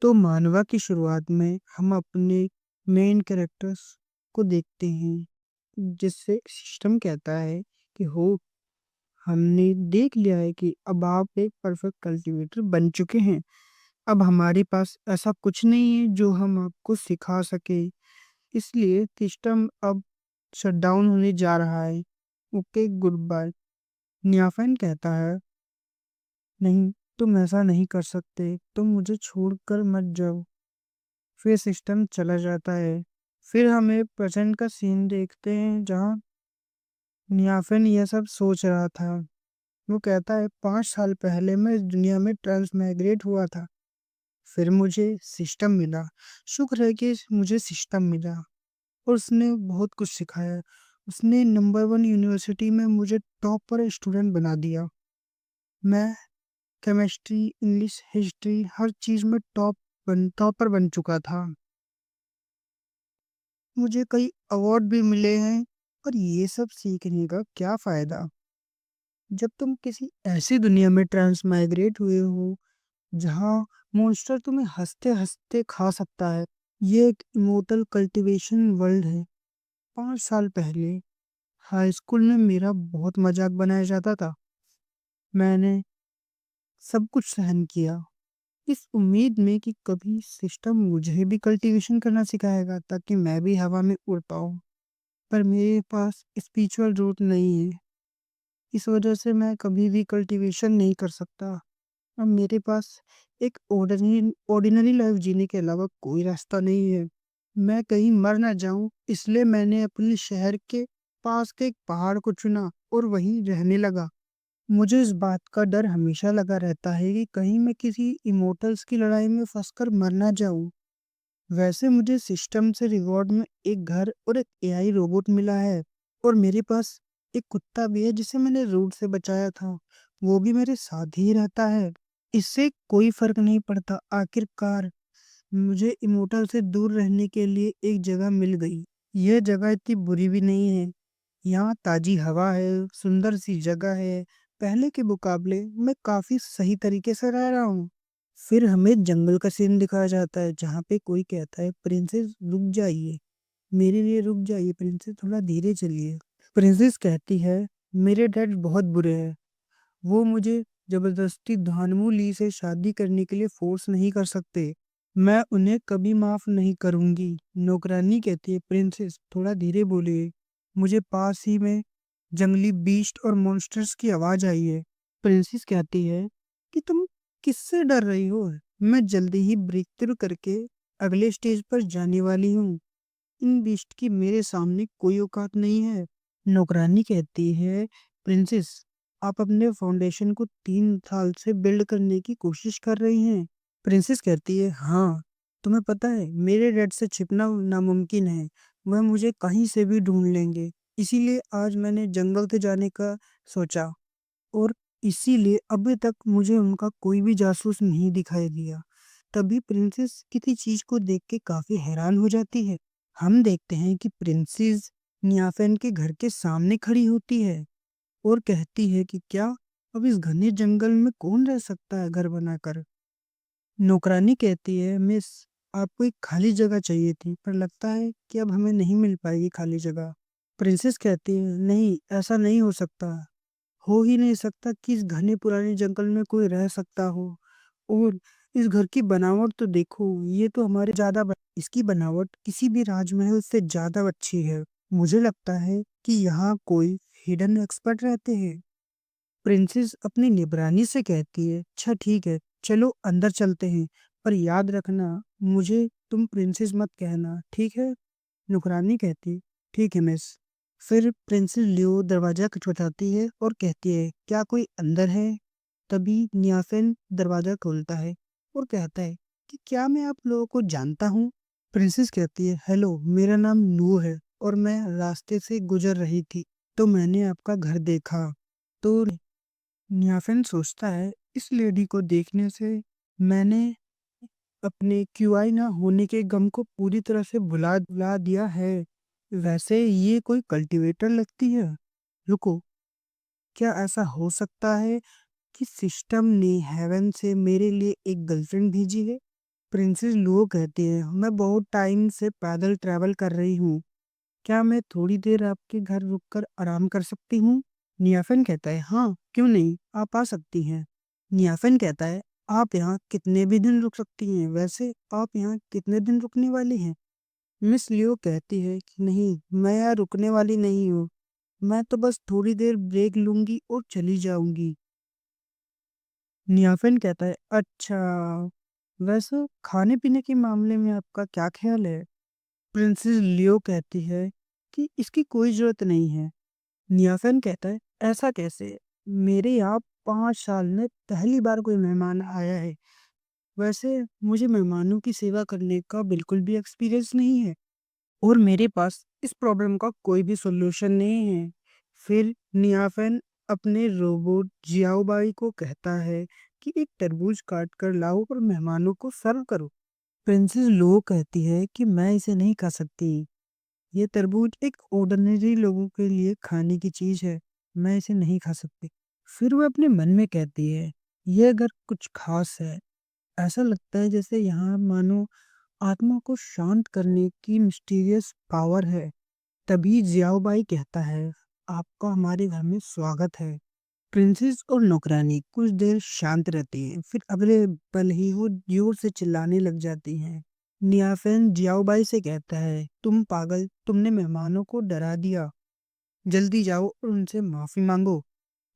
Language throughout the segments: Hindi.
तो मानवा की शुरुआत में हम अपने मेन कैरेक्टर्स को देखते हैं, जिससे सिस्टम कहता है कि हो हमने देख लिया है कि अब आप एक परफेक्ट कल्टीवेटर बन चुके हैं। अब हमारे पास ऐसा कुछ नहीं है जो हम आपको सिखा सके। इसलिए सिस्टम अब शटडाउन होने जा रहा है। Okay, good bye. न्याफेन कहता है, नहीं, तुम ऐसा नहीं कर सकते, तुम मुझे छोड़कर मत जाओ। फिर सिस्टम चला जाता है। फिर हमें प्रेजेंट का सीन देखते हैं जहाँ नियाफिन यह सब सोच रहा था। वो कहता है, 5 साल पहले मैं इस दुनिया में ट्रांसमाइग्रेट हुआ था। फिर मुझे सिस्टम मिला। शुक्र है कि मुझे सिस्टम मिला और उसने बहुत कुछ सिखाया। उसने नंबर 1 यूनिवर्सिटी में मुझे टॉपर स्टूडेंट बना दिया। मैं केमिस्ट्री, इंग्लिश, हिस्ट्री हर चीज़ में टॉपर बन चुका था। मुझे कई अवार्ड भी मिले हैं। और ये सब सीखने का क्या फायदा जब तुम किसी ऐसी दुनिया में ट्रांसमाइग्रेट हुए हो जहाँ मॉन्स्टर तुम्हें हंसते हंसते खा सकता है। ये एक इमोटल कल्टीवेशन वर्ल्ड है। 5 साल पहले हाई स्कूल में मेरा बहुत मजाक बनाया जाता था। मैंने सब कुछ सहन किया, इस उम्मीद में कि कभी सिस्टम मुझे भी कल्टीवेशन करना सिखाएगा ताकि मैं भी हवा में उड़ पाऊँ। पर मेरे पास स्पिरिचुअल रूट नहीं है। इस वजह से मैं कभी भी कल्टीवेशन नहीं कर सकता। अब मेरे पास एक ऑर्डिनरी लाइफ जीने के अलावा कोई रास्ता नहीं है। मैं कहीं मर ना जाऊं, इसलिए मैंने अपने शहर के पास के एक पहाड़ को चुना और वहीं रहने लगा। मुझे इस बात का डर हमेशा लगा रहता है कि कहीं मैं किसी इमोटल्स की लड़ाई में फंसकर मर ना जाऊं। वैसे मुझे सिस्टम से रिवॉर्ड में एक घर और एक एआई रोबोट मिला है। और मेरे पास एक कुत्ता भी है जिसे मैंने रूट से बचाया था। वो भी मेरे साथ ही रहता है। इससे कोई फर्क नहीं पड़ता। आखिरकार मुझे इमोटल से दूर रहने के लिए एक जगह मिल गई। यह जगह इतनी बुरी भी नहीं है। यहाँ ताजी हवा है, सुंदर सी जगह है। पहले के मुकाबले मैं काफी सही तरीके से रह रहा हूँ। फिर हमें जंगल का सीन दिखाया जाता है जहाँ पे कोई कहता है, प्रिंसेस रुक जाइए, मेरे लिए रुक जाइए प्रिंसेस, थोड़ा धीरे चलिए। प्रिंसेस कहती है, मेरे डैड बहुत बुरे हैं। वो मुझे जबरदस्ती धानमू ली से शादी करने के लिए फोर्स नहीं कर सकते। मैं उन्हें कभी माफ नहीं करूंगी। नौकरानी कहती है, प्रिंसेस थोड़ा धीरे बोलिए, मुझे पास ही में जंगली बीस्ट और मॉन्स्टर्स की आवाज आई है। प्रिंसेस कहती है कि तुम किससे डर रही हो? मैं जल्दी ही ब्रेक थ्रू करके अगले स्टेज पर जाने वाली हूँ। इन बीस्ट की मेरे सामने कोई औकात नहीं है। नौकरानी कहती है, प्रिंसेस आप अपने फाउंडेशन को 3 साल से बिल्ड करने की कोशिश कर रही हैं। प्रिंसेस कहती है, हाँ, तुम्हें पता है मेरे डैड से छिपना नामुमकिन है। वह मुझे कहीं से भी ढूंढ लेंगे। इसीलिए आज मैंने जंगल से जाने का सोचा। और इसीलिए अभी तक मुझे उनका कोई भी जासूस नहीं दिखाई दिया। तभी प्रिंसेस किसी चीज को देख के काफी हैरान हो जाती है। हम देखते हैं कि प्रिंसेस नियाफेन के घर के सामने खड़ी होती है और कहती है कि क्या अब इस घने जंगल में कौन रह सकता है घर बनाकर। नौकरानी कहती है, मिस, आपको एक खाली जगह चाहिए थी पर लगता है कि अब हमें नहीं मिल पाएगी खाली जगह। प्रिंसेस कहती है, नहीं, ऐसा नहीं हो सकता। हो ही नहीं सकता कि इस घने पुराने जंगल में कोई रह सकता हो। और इस घर की बनावट तो देखो, ये तो हमारे इसकी बनावट किसी भी राजमहल से ज्यादा अच्छी है। मुझे लगता है कि यहाँ कोई हिडन एक्सपर्ट रहते हैं। प्रिंसेस अपनी निगरानी से कहती है, अच्छा ठीक है, चलो अंदर चलते हैं। पर याद रखना, मुझे तुम प्रिंसेस मत कहना, ठीक है? नुकरानी कहती, ठीक है मिस। फिर प्रिंसेस लियो दरवाजा खटखटाती है और कहती है, क्या कोई अंदर है? तभी नियाफेन दरवाजा खोलता है और कहता है कि क्या मैं आप लोगों को जानता हूँ? प्रिंसेस कहती है, हेलो, मेरा नाम नू है और मैं रास्ते से गुजर रही थी तो मैंने आपका घर देखा। तो नियाफेन सोचता है, इस लेडी को देखने से मैंने अपने क्यूआई ना होने के गम को पूरी तरह से भुला भुला दिया है। वैसे ये कोई कल्टीवेटर लगती है। रुको, क्या ऐसा हो सकता है कि सिस्टम ने हेवन से मेरे लिए एक गर्लफ्रेंड भेजी है? प्रिंसेस लुओ कहती है, मैं बहुत टाइम से पैदल ट्रैवल कर रही हूँ। क्या मैं थोड़ी देर आपके घर रुककर आराम कर सकती हूँ? नियाफन कहता है, हाँ, क्यों नहीं, आप आ सकती हैं। नियाफन कहता है, आप यहाँ कितने भी दिन रुक सकती हैं, वैसे आप यहाँ कितने दिन रुकने वाली हैं? मिस लियो कहती है कि नहीं, मैं यहाँ रुकने वाली नहीं हूँ, मैं तो बस थोड़ी देर ब्रेक लूंगी और चली जाऊंगी। नियाफन कहता है, अच्छा, वैसे खाने पीने के मामले में आपका क्या ख्याल है? प्रिंसेस लियो कहती है कि इसकी कोई जरूरत नहीं है। नियाफन कहता है, ऐसा कैसे? मेरे यहाँ 5 साल में पहली बार कोई मेहमान आया है। वैसे मुझे मेहमानों की सेवा करने का बिल्कुल भी एक्सपीरियंस नहीं है और मेरे पास इस प्रॉब्लम का कोई भी सॉल्यूशन नहीं है। फिर नियाफन अपने रोबोट जियाओबाई को कहता है कि एक तरबूज काट कर लाओ और मेहमानों को सर्व करो। प्रिंसेस लो कहती है कि मैं इसे नहीं खा सकती। ये तरबूज एक ऑर्डिनरी लोगों के लिए खाने की चीज है। मैं इसे नहीं खा सकती। फिर वो अपने मन में कहती है, ये अगर कुछ खास है, ऐसा लगता है जैसे यहाँ मानो आत्मा को शांत करने की मिस्टीरियस पावर है। तभी जियाओबाई कहता है, आपका हमारे घर में स्वागत है। प्रिंसेस और नौकरानी कुछ देर शांत रहती हैं, फिर अगले पल ही वो जोर से चिल्लाने लग जाती हैं। नियाफेन जियाओबाई से कहता है, तुम पागल, तुमने मेहमानों को डरा दिया, जल्दी जाओ और उनसे माफी मांगो।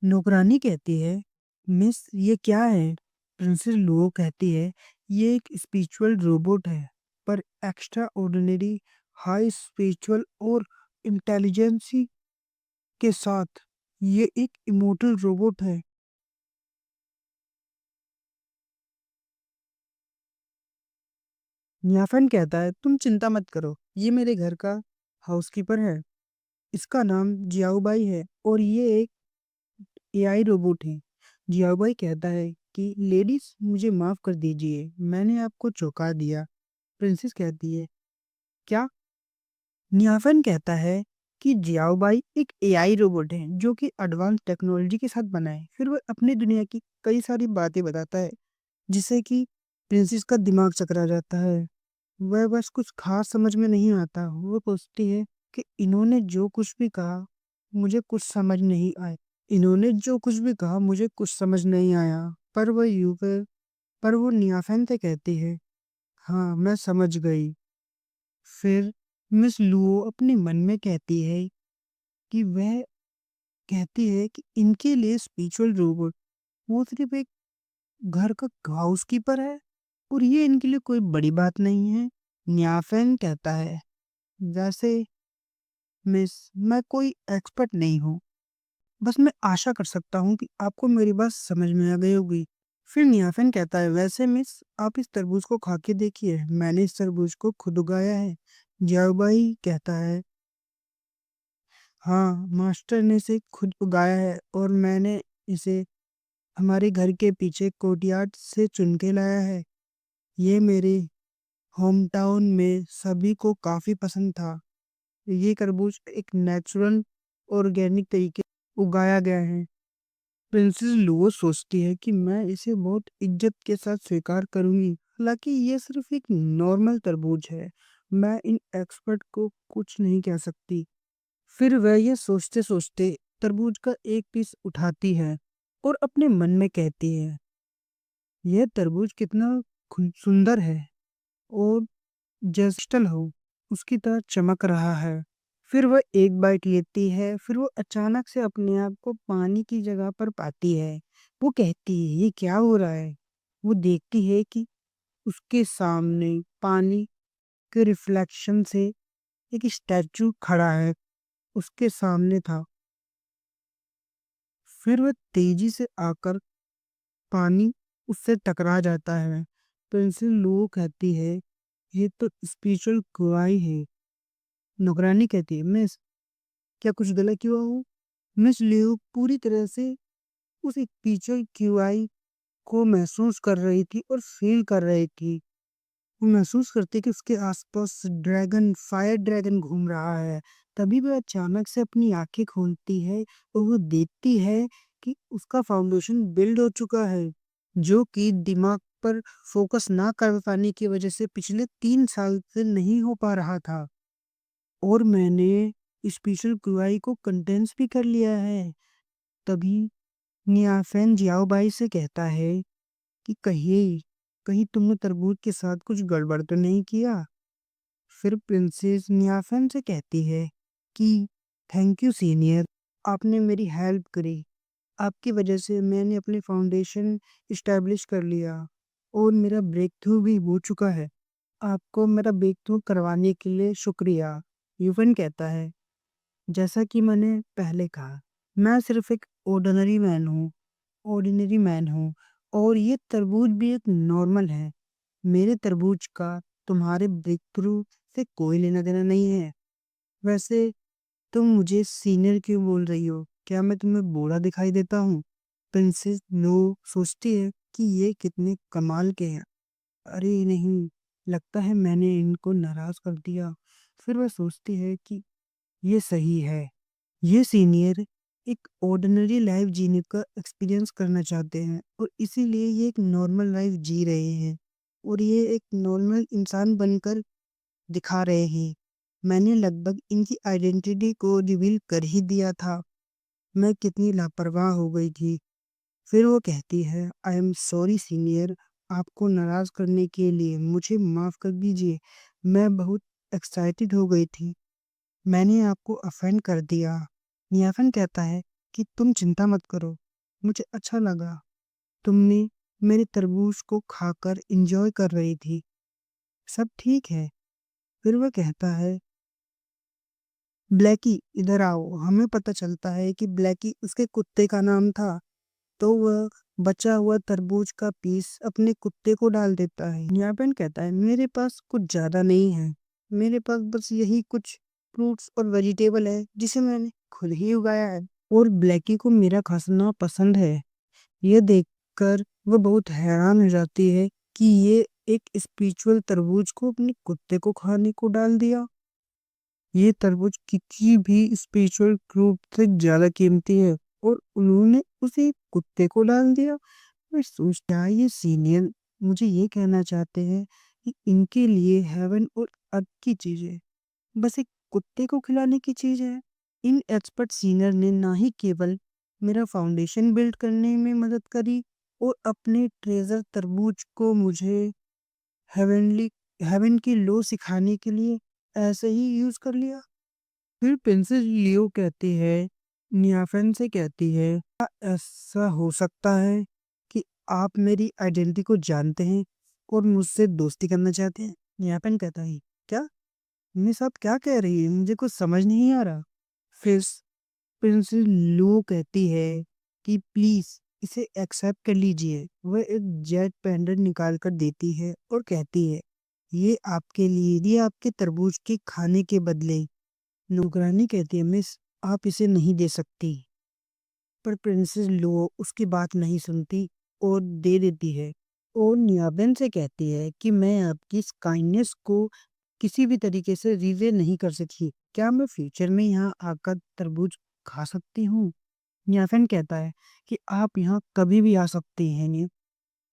नौकरानी कहती है, मिस ये क्या है? प्रिंसेस लुओ कहती है, ये एक स्पिरिचुअल रोबोट है, पर एक्स्ट्रा ऑर्डिनरी हाई स्पिरिचुअल और इंटेलिजेंसी के साथ। ये एक इमोर्टल रोबोट है। न्याफन कहता है, तुम चिंता मत करो, ये मेरे घर का हाउसकीपर है, इसका नाम जियाओबाई है और ये एक एआई रोबोट है। जियाओबाई कहता है कि लेडीज मुझे माफ कर दीजिए, मैंने आपको चौंका दिया। प्रिंसेस कहती है, क्या? न्याफन कहता है कि जियाओबाई एक एआई रोबोट है जो कि एडवांस टेक्नोलॉजी के साथ बना है। फिर वह अपनी दुनिया की कई सारी बातें बताता है जिससे कि प्रिंसेस का दिमाग चकरा जाता है। वह बस कुछ खास समझ में नहीं आता। वो सोचती है कि इन्होंने जो कुछ भी कहा मुझे कुछ समझ नहीं आया। इन्होंने जो कुछ भी कहा मुझे कुछ समझ नहीं आया। पर वह पर वो नियाफेन से कहती है, हाँ, मैं समझ गई। फिर मिस लुओ अपने मन में कहती है कि वह कहती है कि इनके लिए स्पिरिचुअल रोबोट वो सिर्फ एक घर का हाउसकीपर है और ये इनके लिए कोई बड़ी बात नहीं है। न्याफेन कहता है, वैसे मिस, मैं कोई एक्सपर्ट नहीं हूँ, बस मैं आशा कर सकता हूँ कि आपको मेरी बात समझ में आ गई होगी। फिर नियाफेन कहता है, वैसे मिस, आप इस तरबूज को खा के देखिए, मैंने इस तरबूज को खुद उगाया है। जियाबाई कहता है, हाँ, मास्टर ने इसे खुद उगाया है और मैंने इसे हमारे घर के पीछे कोर्टयार्ड से चुन के लाया है। ये मेरे होम टाउन में सभी को काफी पसंद था। ये तरबूज एक नेचुरल ऑर्गेनिक तरीके उगाया गया है। प्रिंसेस लुओ सोचती है कि मैं इसे बहुत इज्जत के साथ स्वीकार करूंगी, हालांकि ये सिर्फ एक नॉर्मल तरबूज है। मैं इन एक्सपर्ट को कुछ नहीं कह सकती। फिर वह ये सोचते सोचते तरबूज का एक पीस उठाती है और अपने मन में कहती है, यह तरबूज कितना सुंदर है और जस्टल हो उसकी तरह चमक रहा है। फिर वह एक बाइट लेती है, फिर वो अचानक से अपने आप को पानी की जगह पर पाती है। वो कहती है, ये क्या हो रहा है? वो देखती है कि उसके सामने पानी के रिफ्लेक्शन से एक स्टैचू खड़ा है, उसके सामने था। फिर वह तेजी से आकर पानी उससे टकरा जाता है। तो इनसे लोग कहती है, ये तो स्पिरिचुअल गवाही है। नौकरानी कहती है, मिस, क्या कुछ गलत हुआ हो? मिस लियो पूरी तरह से उस एक स्पिरिचुअल क्यूआई को महसूस कर रही थी और फील कर रही थी। वो महसूस करती कि उसके आसपास ड्रैगन, फायर ड्रैगन घूम रहा है। तभी वह अचानक से अपनी आंखें खोलती है और वो देखती है कि उसका फाउंडेशन बिल्ड हो चुका है, जो कि दिमाग पर फ़ोकस ना कर पाने की वज़ह से पिछले 3 साल से नहीं हो पा रहा था और मैंने स्पेशल क्यूआई को कंडेंस भी कर लिया है। तभी नियाफेन जियाओबाई से कहता है कि कहिए, कहीं तुमने तरबूज के साथ कुछ गड़बड़ तो नहीं किया? फिर प्रिंसेस नियाफेन से कहती है कि थैंक यू सीनियर, आपने मेरी हेल्प करी। आपकी वजह से मैंने अपनी फाउंडेशन इस्टेब्लिश कर लिया और मेरा ब्रेक थ्रू भी हो चुका है। आपको मेरा ब्रेक थ्रू करवाने के लिए शुक्रिया। यूफन कहता है, जैसा कि मैंने पहले कहा, मैं सिर्फ एक ऑर्डिनरी मैन हूँ और ये तरबूज भी एक नॉर्मल है। मेरे तरबूज का तुम्हारे ब्रेक थ्रू से कोई लेना देना नहीं है। वैसे तुम मुझे सीनियर क्यों बोल रही हो? क्या मैं तुम्हें बूढ़ा दिखाई देता हूँ? प्रिंसेस नो सोचती है कि ये कितने कमाल के हैं। अरे नहीं, लगता है मैंने इनको नाराज कर दिया। फिर वह सोचती है कि ये सही है। ये सीनियर एक ऑर्डिनरी लाइफ जीने का एक्सपीरियंस करना चाहते हैं और इसीलिए ये एक नॉर्मल लाइफ जी रहे हैं और ये एक नॉर्मल इंसान बनकर दिखा रहे हैं। मैंने लगभग इनकी आइडेंटिटी को रिवील कर ही दिया था। मैं कितनी लापरवाह हो गई थी। फिर वो कहती है, आई एम सॉरी सीनियर, आपको नाराज करने के लिए मुझे माफ कर दीजिए। मैं बहुत एक्साइटेड हो गई थी, मैंने आपको ऑफेंड कर दिया। नियाफन कहता है कि तुम चिंता मत करो, मुझे अच्छा लगा। तुमने मेरे तरबूज को खाकर एंजॉय कर रही थी, सब ठीक है। फिर वह कहता है, ब्लैकी इधर आओ। हमें पता चलता है कि ब्लैकी उसके कुत्ते का नाम था, तो वह बचा हुआ तरबूज का पीस अपने कुत्ते को डाल देता है। नियापन कहता है, मेरे पास कुछ ज्यादा नहीं है, मेरे पास बस यही कुछ फ्रूट्स और वेजिटेबल है जिसे मैंने खुद ही उगाया है और ब्लैकी को मेरा खाना पसंद है। यह देखकर वह बहुत हैरान हो जाती है कि ये एक स्पिरिचुअल तरबूज को अपने कुत्ते को खाने को डाल दिया। ये तरबूज किसी भी स्पिरिचुअल ग्रुप से ज्यादा कीमती है और उन्होंने उसे कुत्ते को डाल दिया। मैं सोचता ये सीनियर मुझे ये कहना चाहते हैं कि इनके लिए हेवन और अर्थ की चीजें बस एक कुत्ते को खिलाने की चीज है। इन एक्सपर्ट सीनियर ने ना ही केवल मेरा फाउंडेशन बिल्ड करने में मदद करी और अपने ट्रेजर तरबूज को मुझे हेवनली हेवन की लो सिखाने के लिए ऐसे ही यूज कर लिया। फिर प्रिंसेस लियो कहती है, नियाफेन से कहती है, क्या ऐसा हो सकता है कि आप मेरी आइडेंटिटी को जानते हैं और मुझसे दोस्ती करना चाहते हैं? नियाफेन कहता है, क्या मेरे साथ क्या कह रही है, मुझे कुछ समझ नहीं आ रहा। फिर प्रिंसेस लियो कहती है कि प्लीज इसे एक्सेप्ट कर लीजिए। वह एक जेट पेंडेंट निकाल कर देती है और कहती है, ये आपके लिए, ये आपके तरबूज के खाने के बदले। नौकरानी कहती है, मिस आप इसे नहीं दे सकती। पर प्रिंसेस लो उसकी बात नहीं सुनती और दे देती है और नियाबेन से कहती है कि मैं आपकी इस काइंडनेस को किसी भी तरीके से रिवे नहीं कर सकती। क्या मैं फ्यूचर में यहाँ आकर तरबूज खा सकती हूँ? नियाफेन कहता है कि आप यहाँ कभी भी आ सकते हैं।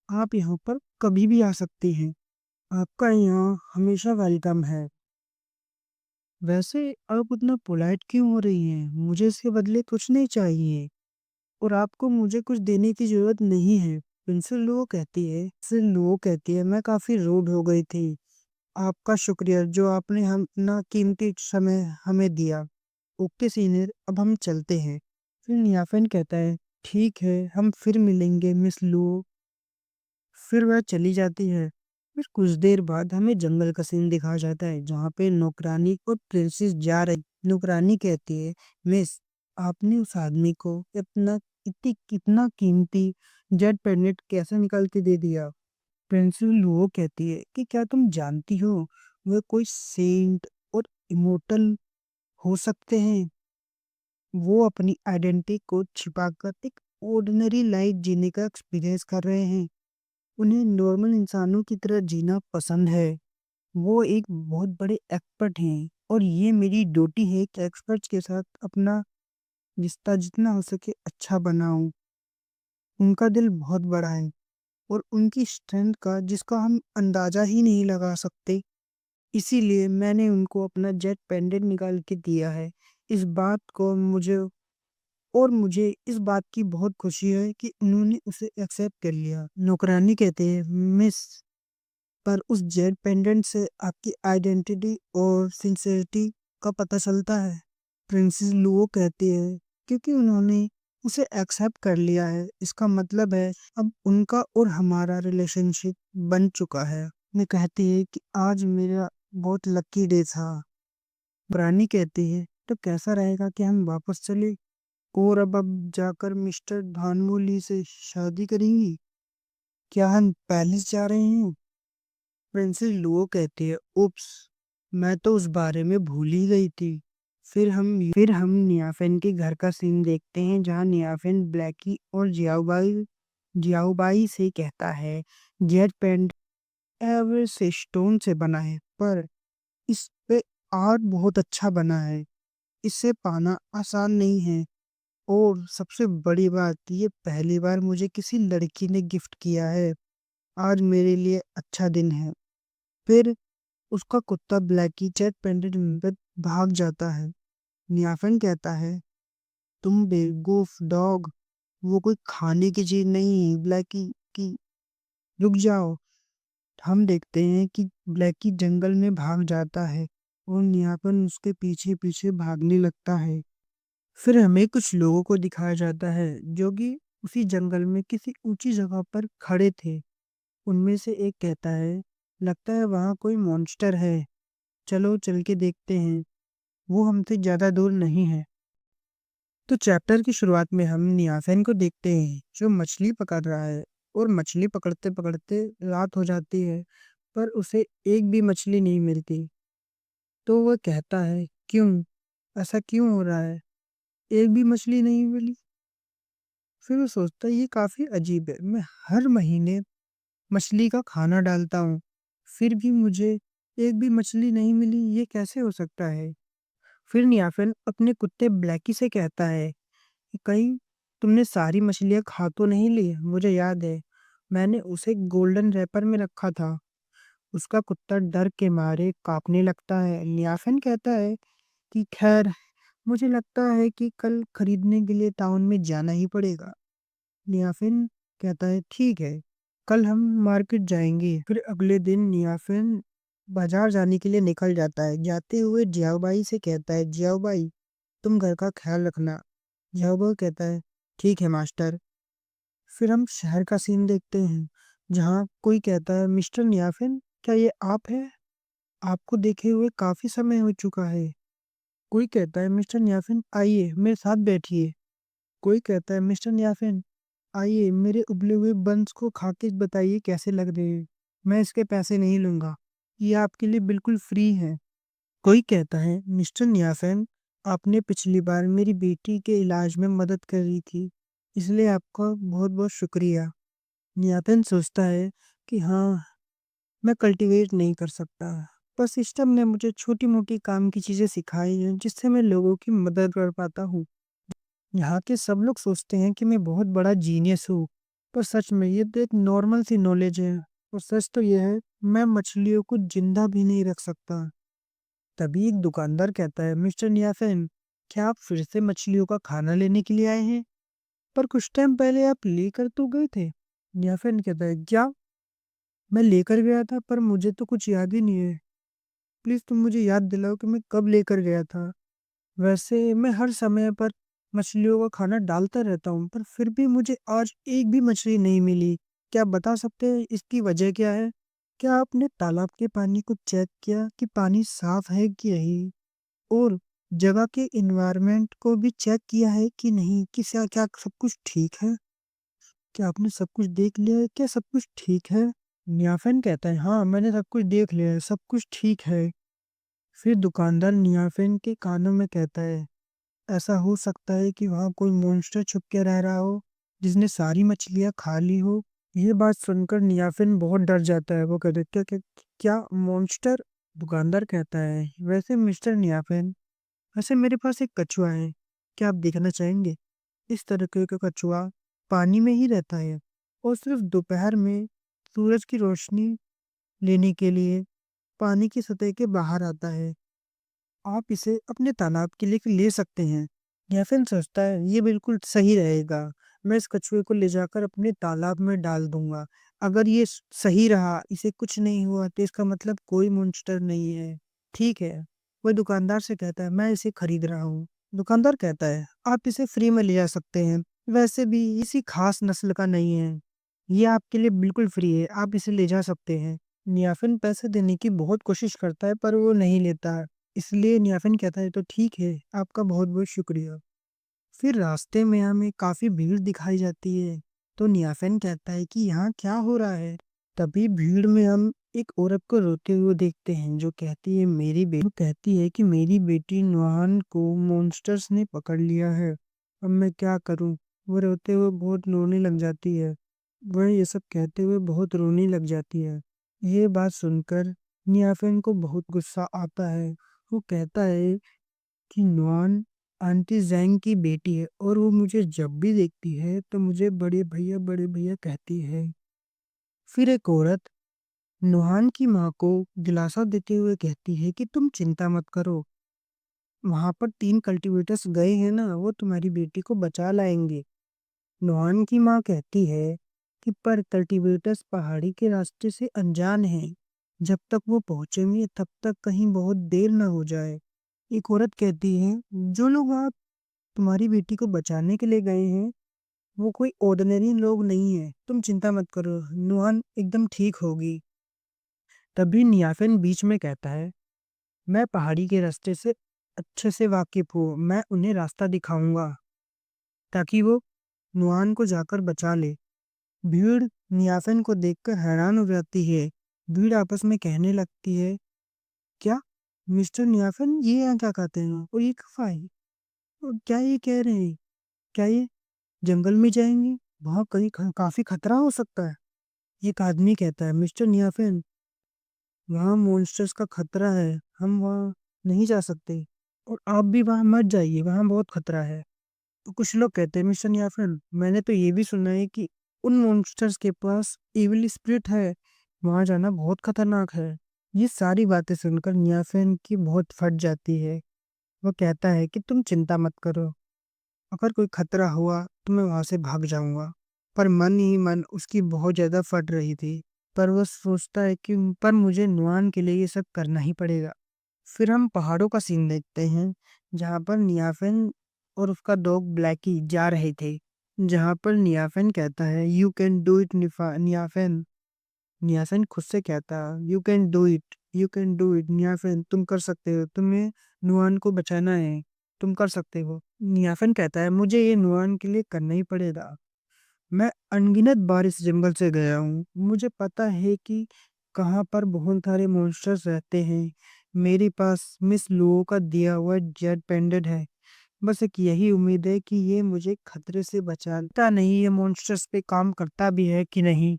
आप यहाँ पर कभी भी आ सकते हैं, आपका यहाँ हमेशा वेलकम है। वैसे आप उतना पोलाइट क्यों हो रही हैं? मुझे इसके बदले कुछ नहीं चाहिए और आपको मुझे कुछ देने की ज़रूरत नहीं है। प्रिंसेस लुओ कहती है, मैं काफ़ी रूड हो गई थी। आपका शुक्रिया जो आपने हम अपना कीमती समय हमें दिया। ओके सीनियर, अब हम चलते हैं। फिर नियाफेन कहता है, ठीक है, हम फिर मिलेंगे मिस लुओ। फिर वह चली जाती है। फिर कुछ देर बाद हमें जंगल का सीन दिखाया जाता है जहाँ पे नौकरानी और प्रिंसेस जा रही। नौकरानी कहती है, मिस आपने उस आदमी को इतना कितना कीमती जेट पैनेट कैसे निकाल के दे दिया? प्रिंसेस लुओ कहती है कि क्या तुम जानती हो वह कोई सेंट और इमोर्टल हो सकते हैं। वो अपनी आइडेंटिटी को छिपाकर एक ऑर्डिनरी लाइफ जीने का एक्सपीरियंस कर रहे हैं। उन्हें नॉर्मल इंसानों की तरह जीना पसंद है। वो एक बहुत बड़े एक्सपर्ट हैं और ये मेरी ड्यूटी है कि एक्सपर्ट्स के साथ अपना रिश्ता जितना हो सके अच्छा बनाऊं। उनका दिल बहुत बड़ा है और उनकी स्ट्रेंथ का जिसका हम अंदाज़ा ही नहीं लगा सकते। इसीलिए मैंने उनको अपना जेट पेंडेंट निकाल के दिया है। इस बात को मुझे इस बात की बहुत खुशी है कि उन्होंने उसे एक्सेप्ट कर लिया। नौकरानी कहते हैं, मिस, पर उस जेट पेंडेंट से आपकी आइडेंटिटी और सिंसेरिटी का पता चलता है। प्रिंसेस लुओ कहती है, क्योंकि उन्होंने उसे एक्सेप्ट कर लिया है, इसका मतलब है अब उनका और हमारा रिलेशनशिप बन चुका है। मैं कहती है कि आज मेरा बहुत लकी डे था। रानी कहती है, तो कैसा रहेगा कि हम वापस चले और अब जाकर मिस्टर धानमोली से शादी करेंगी? क्या हम पैलेस जा रहे हैं? प्रिंसेस लुओ कहती है, उप्स, मैं तो उस बारे में भूल ही गई थी। फिर हम नियाफेन के घर का सीन देखते हैं, जहाँ नियाफेन ब्लैकी और जियाओबाई से कहता है, जेट पेंट एवरेस्ट स्टोन से बना है, पर इस पे आर्ट बहुत अच्छा बना है। इसे पाना आसान नहीं है, और सबसे बड़ी बात, ये पहली बार मुझे किसी लड़की ने गिफ्ट किया है। आज मेरे लिए अच्छा दिन है। फिर उसका कुत्ता ब्लैकी चेट पेंडेंट में भाग जाता है। नियाफन कहता है, तुम बेवकूफ डॉग, वो कोई खाने की चीज नहीं है ब्लैकी की, रुक जाओ। हम देखते हैं कि ब्लैकी जंगल में भाग जाता है और नियापन उसके पीछे पीछे भागने लगता है। फिर हमें कुछ लोगों को दिखाया जाता है, जो कि उसी जंगल में किसी ऊंची जगह पर खड़े थे। उनमें से एक कहता है, लगता है वहाँ कोई मॉन्स्टर है, चलो चल के देखते हैं, वो हमसे ज्यादा दूर नहीं है। तो चैप्टर की शुरुआत में हम नियाफेन को देखते हैं, जो मछली पकड़ रहा है, और मछली पकड़ते पकड़ते रात हो जाती है, पर उसे एक भी मछली नहीं मिलती। तो वह कहता है, क्यों, ऐसा क्यों हो रहा है, एक भी मछली नहीं मिली? फिर वो सोचता है, ये काफी अजीब है, मैं हर महीने मछली का खाना डालता हूँ, फिर भी मुझे एक भी मछली नहीं मिली, ये कैसे हो सकता है? फिर नियाफेन अपने कुत्ते ब्लैकी से कहता है कि कहीं तुमने सारी मछलियाँ खा तो नहीं ली? मुझे याद है, मैंने उसे गोल्डन रैपर में रखा था। उसका कुत्ता डर के मारे कांपने लगता है। नियाफेन कहता है कि खैर, मुझे लगता है कि कल खरीदने के लिए टाउन में जाना ही पड़ेगा। नियाफिन कहता है, ठीक है, कल हम मार्केट जाएंगे। फिर अगले दिन नियाफिन बाजार जाने के लिए निकल जाता है। जाते हुए जियाओबाई से कहता है, जियाओबाई, तुम घर का ख्याल रखना। जियाओबाई कहता है, ठीक है मास्टर। फिर हम शहर का सीन देखते हैं, जहाँ कोई कहता है, मिस्टर नियाफिन, क्या ये आप है? आपको देखे हुए काफी समय हो चुका है। कोई कहता है, मिस्टर नियाफिन, आइए मेरे साथ बैठिए। कोई कहता है, मिस्टर नियाफिन, आइए मेरे उबले हुए बंस को खा के बताइए कैसे लग रहे हैं। मैं इसके पैसे नहीं लूंगा, ये आपके लिए बिल्कुल फ्री है। कोई कहता है, मिस्टर नियाफेन, आपने पिछली बार मेरी बेटी के इलाज में मदद करी थी, इसलिए आपका बहुत बहुत शुक्रिया। नियाफेन सोचता है कि हाँ, मैं कल्टीवेट नहीं कर सकता, पर सिस्टम ने मुझे छोटी मोटी काम की चीजें सिखाई हैं, जिससे मैं लोगों की मदद कर पाता हूँ। यहाँ के सब लोग सोचते हैं कि मैं बहुत बड़ा जीनियस हूँ, पर सच में ये तो एक नॉर्मल सी नॉलेज है। और सच तो यह है, मैं मछलियों को जिंदा भी नहीं रख सकता। तभी एक दुकानदार कहता है, मिस्टर नियाफेन, क्या आप फिर से मछलियों का खाना लेने के लिए आए हैं? पर कुछ टाइम पहले आप लेकर तो गए थे। नियाफेन कहता है, क्या, मैं लेकर गया था, पर मुझे तो कुछ याद ही नहीं है। प्लीज तुम मुझे याद दिलाओ कि मैं कब लेकर गया था। वैसे मैं हर समय पर मछलियों का खाना डालता रहता हूँ, पर फिर भी मुझे आज एक भी मछली नहीं मिली। क्या आप बता सकते हैं इसकी वजह क्या है? क्या आपने तालाब के पानी को चेक किया कि पानी साफ है कि नहीं? और जगह के इन्वायरमेंट को भी चेक किया है कि नहीं, कि क्या क्या सब कुछ ठीक है? क्या आपने सब कुछ देख लिया है? क्या सब कुछ ठीक है? नियाफेन कहता है, हाँ, मैंने सब कुछ देख लिया है, सब कुछ ठीक है। फिर दुकानदार नियाफेन के कानों में कहता है, ऐसा हो सकता है कि वहाँ कोई मॉन्स्टर छुप के रह रहा हो, जिसने सारी मछलियाँ खा ली हो। ये बात सुनकर नियाफिन बहुत डर जाता है। वो कहते हैं, क्या क्या क्या मॉन्स्टर? दुकानदार कहता है, वैसे मिस्टर नियाफिन, वैसे मेरे पास एक कछुआ है, क्या आप देखना चाहेंगे? इस तरह का कछुआ पानी में ही रहता है, और सिर्फ दोपहर में सूरज की रोशनी लेने के लिए पानी की सतह के बाहर आता है। आप इसे अपने तालाब के लिए ले सकते हैं। या फिर सोचता है ये बिल्कुल सही रहेगा। मैं इस कछुए को ले जाकर अपने तालाब में डाल दूंगा। अगर ये सही रहा, इसे कुछ नहीं हुआ, तो इसका मतलब कोई मॉन्स्टर नहीं है। ठीक है। वह दुकानदार से कहता है मैं इसे खरीद रहा हूँ। दुकानदार कहता है आप इसे फ्री में ले जा सकते हैं। वैसे भी इसी खास नस्ल का नहीं है। ये आपके लिए बिल्कुल फ्री है, आप इसे ले जा सकते हैं। नियाफिन पैसे देने की बहुत कोशिश करता है पर वो नहीं लेता है। इसलिए नियाफिन कहता है तो ठीक है, आपका बहुत बहुत शुक्रिया। फिर रास्ते में हमें काफी भीड़ दिखाई जाती है। तो नियाफिन कहता है कि यहाँ क्या हो रहा है। तभी भीड़ में हम एक औरत को रोते हुए देखते हैं जो कहती है कि मेरी बेटी नुहान को मॉन्स्टर्स ने पकड़ लिया है। अब मैं क्या करूं। वो रोते हुए बहुत रोने लग जाती है। वह ये सब कहते हुए बहुत रोने लग जाती है। ये बात सुनकर नियाफिन को बहुत गुस्सा आता है। वो कहता है कि नुआन आंटी जैंग की बेटी है और वो मुझे जब भी देखती है तो मुझे बड़े भैया कहती है। फिर एक औरत नुहान की माँ को दिलासा देते हुए कहती है कि तुम चिंता मत करो। वहां पर 3 कल्टीवेटर्स गए हैं ना, वो तुम्हारी बेटी को बचा लाएंगे। नुहान की माँ कहती है कि पर कल्टीवेटर्स पहाड़ी के रास्ते से अनजान हैं। जब तक वो पहुंचेंगे तब तक कहीं बहुत देर न हो जाए। एक औरत कहती है जो लोग आप तुम्हारी बेटी को बचाने के लिए गए हैं वो कोई ऑर्डिनरी लोग नहीं है, तुम चिंता मत करो, नुहान एकदम ठीक होगी। तभी नियाफिन बीच में कहता है मैं पहाड़ी के रास्ते से अच्छे से वाकिफ हूँ, मैं उन्हें रास्ता दिखाऊंगा ताकि वो नुआन को जाकर बचा ले। भीड़ नियाफिन को देखकर हैरान हो जाती है। भीड़ आपस में कहने लगती है क्या मिस्टर नियाफिन ये यहाँ क्या कहते हैं और ये खफा है। और क्या ये कह रहे हैं, क्या ये जंगल में जाएंगे, वहाँ कहीं काफी खतरा हो सकता है। एक आदमी कहता है मिस्टर नियाफिन वहाँ मॉन्स्टर्स का खतरा है, हम वहाँ नहीं जा सकते। और आप भी वहाँ मत जाइए, वहाँ बहुत खतरा है। तो कुछ लोग कहते हैं मिशन या फिर मैंने तो ये भी सुना है कि उन मॉन्स्टर्स के पास इविल स्पिरिट है, वहां जाना बहुत खतरनाक है। ये सारी बातें सुनकर नियाफिन की बहुत फट जाती है। वो कहता है कि तुम चिंता मत करो, अगर कोई खतरा हुआ तो मैं वहां से भाग जाऊंगा। पर मन ही मन उसकी बहुत ज्यादा फट रही थी। पर वो सोचता है कि पर मुझे नुआन के लिए ये सब करना ही पड़ेगा। फिर हम पहाड़ों का सीन देखते हैं जहाँ पर नियाफिन और उसका डॉग ब्लैकी जा रहे थे। जहाँ पर नियाफिन कहता है यू कैन डू इट नियाफिन। नियाफिन खुद से कहता है you can do it, you can do it नियाफिन, तुम कर सकते हो, तुम्हें नुआन को बचाना है, तुम कर सकते हो। नियाफिन कहता है मुझे ये नुआन के लिए करना ही पड़ेगा। मैं अनगिनत बार इस जंगल से गया हूँ, मुझे पता है कि कहाँ पर बहुत सारे मॉन्स्टर्स रहते हैं। मेरे पास मिस लुओ का दिया हुआ जेट पेंडेंट है। बस एक यही उम्मीद है कि ये मुझे खतरे से बचाता नहीं, ये मॉन्स्टर्स पे काम करता भी है कि नहीं।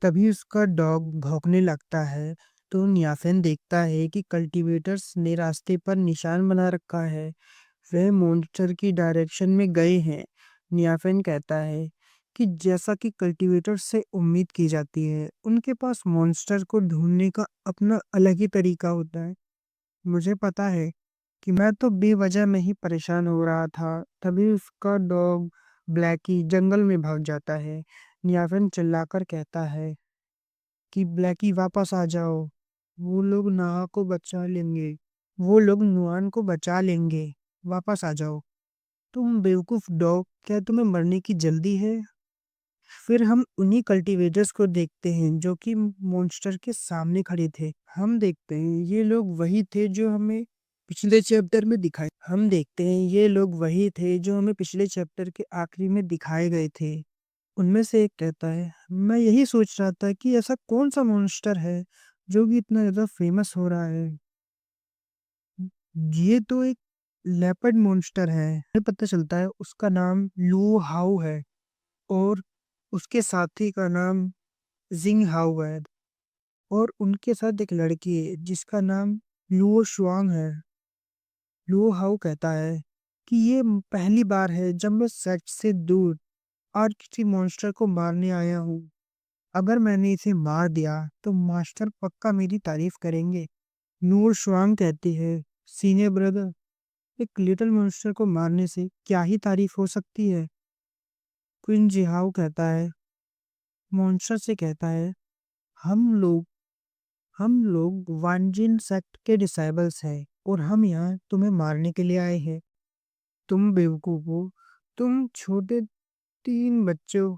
तभी उसका डॉग भौंकने लगता है। तो नियाफिन देखता है कि कल्टीवेटर्स ने रास्ते पर निशान बना रखा है। वह मॉन्स्टर की डायरेक्शन में गए हैं। नियाफिन कहता है कि जैसा कि कल्टीवेटर से उम्मीद की जाती है, उनके पास मॉन्स्टर को ढूंढने का अपना अलग ही तरीका होता है। मुझे पता है कि मैं तो बेवजह में ही परेशान हो रहा था। तभी उसका डॉग ब्लैकी जंगल में भाग जाता है। नियाफिन चिल्लाकर कहता है कि ब्लैकी वापस आ जाओ, वो लोग नाहा को बचा लेंगे, वो लोग नुआन को बचा लेंगे, वापस आ जाओ। तुम बेवकूफ डॉग, क्या तुम्हें मरने की जल्दी है। फिर हम उन्हीं कल्टीवेटर्स को देखते हैं जो कि मॉन्स्टर के सामने खड़े थे। हम देखते हैं ये लोग वही थे जो हमें पिछले चैप्टर में दिखाए हम देखते हैं ये लोग वही थे जो हमें पिछले चैप्टर के आखिरी में दिखाए गए थे। उनमें से एक कहता है मैं यही सोच रहा था कि ऐसा कौन सा मॉन्स्टर है जो कि इतना ज्यादा फेमस हो रहा है। ये तो एक लेपर्ड मॉन्स्टर है। हमें पता चलता है उसका नाम लू हाउ है और उसके साथी का नाम जिंग हाउ है। और उनके साथ एक लड़की है जिसका नाम लुओ शुआंग है। लुओ हाउ कहता है कि ये पहली बार है जब मैं सच से दूर आज किसी मॉन्स्टर को मारने आया हूँ। अगर मैंने इसे मार दिया तो मास्टर पक्का मेरी तारीफ करेंगे। नूर शुआंग कहती है, सीनियर ब्रदर, एक लिटिल मॉन्स्टर को मारने से क्या ही तारीफ हो सकती है। क्विन जिहाओ कहता है, मॉन्स्टर से कहता है, हम लोग हम लोग वांजिन सेक्ट के डिसाइबल्स हैं और हम यहाँ तुम्हें मारने के लिए आए हैं। तुम बेवकूफ हो। तुम छोटे 3 बच्चे हो,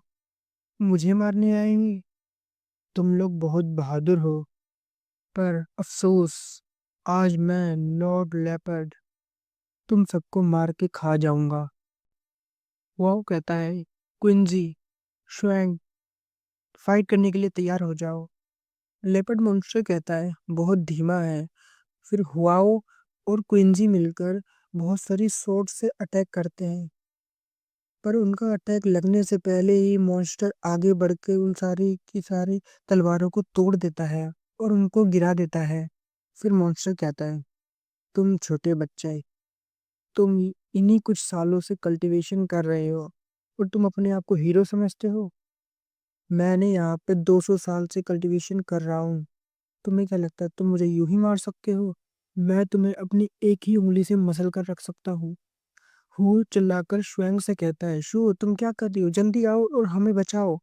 मुझे मारने आएंगे। तुम लोग बहुत बहादुर हो, पर अफसोस, आज मैं लॉर्ड लेपर्ड तुम सबको मार के खा जाऊंगा। वो कहता है, क्विंजी, श्वेंग, फाइट करने के लिए तैयार हो जाओ। लेपर्ड मॉन्स्टर कहता है, बहुत धीमा है। फिर हुआओ और क्विंजी मिलकर बहुत सारी स्वॉर्ड से अटैक करते हैं, पर उनका अटैक लगने से पहले ही मॉन्स्टर आगे बढ़ के उन सारी की सारी तलवारों को तोड़ देता है और उनको गिरा देता है। फिर मॉन्स्टर कहता है, तुम छोटे बच्चे, तुम इन्हीं कुछ सालों से कल्टीवेशन कर रहे हो और तुम अपने आप को हीरो समझते हो। मैंने यहाँ पे 200 साल से कल्टीवेशन कर रहा हूँ। तुम्हें क्या लगता है तुम मुझे यूं ही मार सकते हो? मैं तुम्हें अपनी एक ही उंगली से मसल कर रख सकता हूँ। हु चिल्लाकर श्वेंग से कहता है, शू तुम क्या कर रही हो? जल्दी आओ और हमें बचाओ।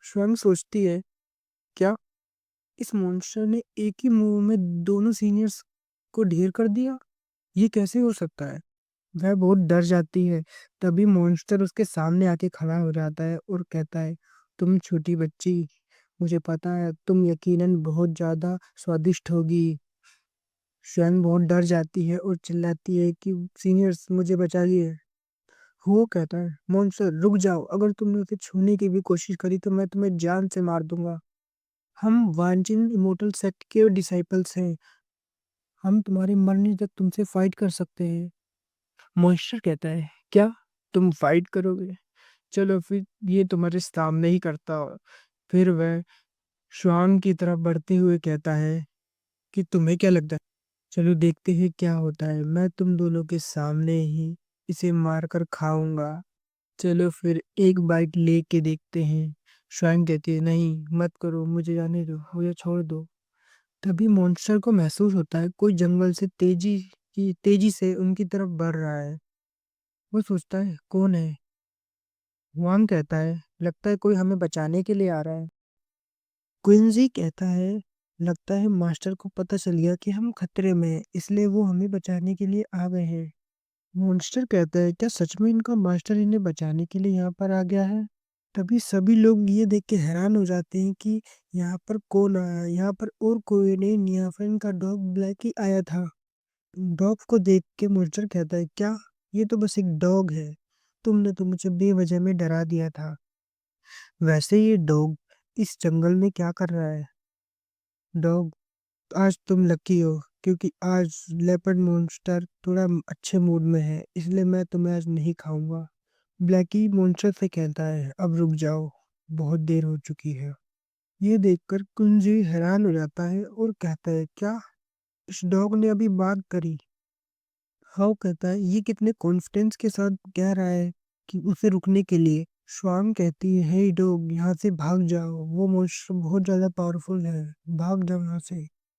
श्वेंग सोचती है, क्या इस मॉन्स्टर ने एक ही मूव में दोनों सीनियर्स को ढेर कर दिया? ये कैसे हो सकता है? वह बहुत डर जाती है। तभी मॉन्स्टर उसके सामने आके खड़ा हो जाता है और कहता है, तुम छोटी बच्ची, मुझे पता है तुम यकीनन बहुत ज्यादा स्वादिष्ट होगी। स्वयं बहुत डर जाती है और चिल्लाती है कि सीनियर्स मुझे बचाइए। वो कहता है, मॉन्स्टर रुक जाओ, अगर तुमने उसे छूने की भी कोशिश करी तो मैं तुम्हें जान से मार दूंगा। हम वांजिन इमोर्टल सेक्ट के डिसाइपल्स हैं, हम तुम्हारे मरने तक तुमसे फाइट कर सकते हैं। मॉन्स्टर कहता है, क्या तुम फाइट करोगे? चलो फिर ये तुम्हारे सामने ही करता हो। फिर वह श्वान की तरफ बढ़ते हुए कहता है कि तुम्हें क्या लगता है, चलो देखते हैं क्या होता है। मैं तुम दोनों के सामने ही इसे मार कर खाऊंगा। चलो फिर एक बाइट लेके देखते हैं। श्वान कहती है, नहीं मत करो, मुझे जाने दो, मुझे छोड़ दो। तभी मॉन्स्टर को महसूस होता है कोई जंगल से तेजी से उनकी तरफ बढ़ रहा है। वो सोचता है, कौन है? हुआंग कहता है, लगता है कोई हमें बचाने के लिए आ रहा है। क्विंजी कहता है, लगता है मास्टर को पता चल गया कि हम खतरे में हैं, इसलिए वो हमें बचाने के लिए आ गए हैं। मॉन्स्टर कहता है, क्या सच में इनका मास्टर इन्हें बचाने के लिए यहाँ पर आ गया है? तभी सभी लोग ये देख के हैरान हो जाते हैं कि यहाँ पर कौन आया। यहाँ पर और कोई नहीं, यहाँ पर इनका डॉग ब्लैक ही आया था। डॉग को देख के मॉन्स्टर कहता है, क्या ये तो बस एक डॉग है, तुमने तो मुझे बेवजह में डरा दिया था। वैसे ये डॉग इस जंगल में क्या कर रहा है? डॉग, आज तुम लकी हो क्योंकि आज लेपर्ड मॉन्स्टर थोड़ा अच्छे मूड में है, इसलिए मैं तुम्हें आज नहीं खाऊंगा। ब्लैकी मॉन्स्टर से कहता है, अब रुक जाओ, बहुत देर हो चुकी है। ये देखकर कुंजी हैरान हो जाता है और कहता है, क्या इस डॉग ने अभी बात करी? हाउ कहता है, ये कितने कॉन्फिडेंस के साथ कह रहा है कि उसे रुकने के लिए। श्वान कहती है, हे डॉग, यहाँ से भाग जाओ, वो मॉन्स्टर बहुत ज्यादा पावरफुल है, भाग जाओ यहाँ से।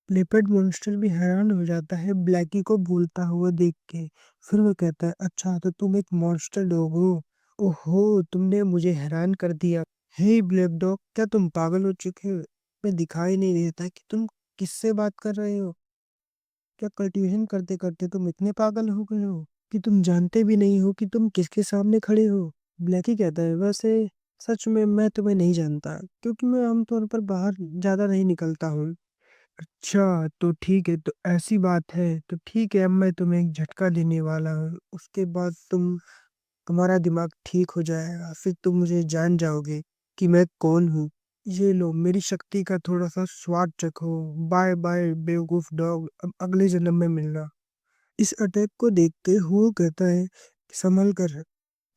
लेपर्ड मॉन्स्टर भी हैरान हो जाता है ब्लैकी को बोलता हुआ देख के। फिर वो कहता है, अच्छा तो तुम एक मॉन्स्टर डॉग हो? ओहो, तुमने मुझे हैरान कर दिया। हे ब्लैक डॉग, क्या तुम पागल हो चुके हो? मैं दिखाई नहीं देता कि तुम किससे बात कर रहे हो? क्या कल्टीवेशन करते करते तुम इतने पागल हो गए हो कि तुम जानते भी नहीं हो कि तुम किसके सामने खड़े हो? ब्लैकी कहता है, वैसे सच में मैं तुम्हें नहीं जानता क्योंकि मैं आमतौर पर बाहर ज्यादा नहीं निकलता हूँ। अच्छा तो ठीक है, तो ऐसी बात है तो ठीक है, अब मैं तुम्हें एक झटका देने वाला हूँ, उसके बाद तुम्हारा दिमाग ठीक हो जाएगा, फिर तुम मुझे जान जाओगे कि मैं कौन हूँ। ये लो, मेरी शक्ति का थोड़ा सा स्वाद चखो। बाय बाय बेवकूफ डॉग, अब अगले जन्म में मिलना। इस अटैक को देखते हुए कहता है, संभल कर।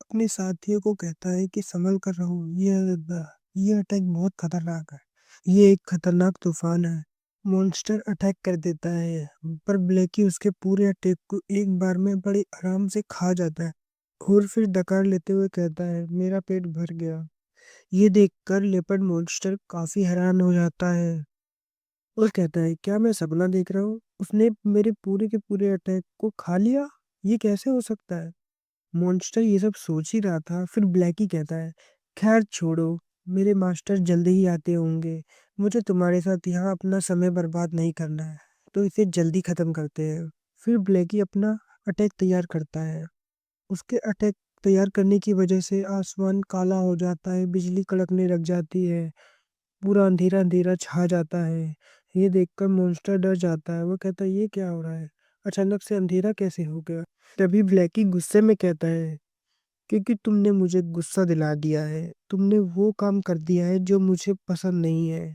अपने साथियों को कहता है कि संभल कर रहो, ये अटैक बहुत खतरनाक है, ये एक खतरनाक तूफान है। मॉन्स्टर अटैक कर देता है, पर ब्लैकी उसके पूरे अटैक को एक बार में बड़े आराम से खा जाता है और फिर डकार लेते हुए कहता है, मेरा पेट भर गया। ये देखकर लेपर्ड मॉन्स्टर काफी हैरान हो जाता है और कहता है, क्या मैं सपना देख रहा हूँ? उसने मेरे पूरे के पूरे अटैक को खा लिया? ये कैसे हो सकता है? मॉन्स्टर ये सब सोच ही रहा था। फिर ब्लैकी कहता है, खैर छोड़ो, मेरे मास्टर जल्दी ही आते होंगे। मुझे तुम्हारे साथ यहाँ अपना समय बर्बाद नहीं करना है, तो इसे जल्दी खत्म करते हैं। फिर ब्लैकी अपना अटैक तैयार करता है। उसके अटैक तैयार करने की वजह से आसमान काला हो जाता है, बिजली कड़कने लग जाती है, पूरा अंधेरा अंधेरा छा जाता है। ये देखकर मॉन्स्टर डर जाता है। वो कहता है, ये क्या हो रहा है? अचानक से अंधेरा कैसे हो गया? तभी ब्लैकी गुस्से में कहता है, क्योंकि तुमने मुझे गुस्सा दिला दिया है, तुमने वो काम कर दिया है जो मुझे पसंद नहीं है,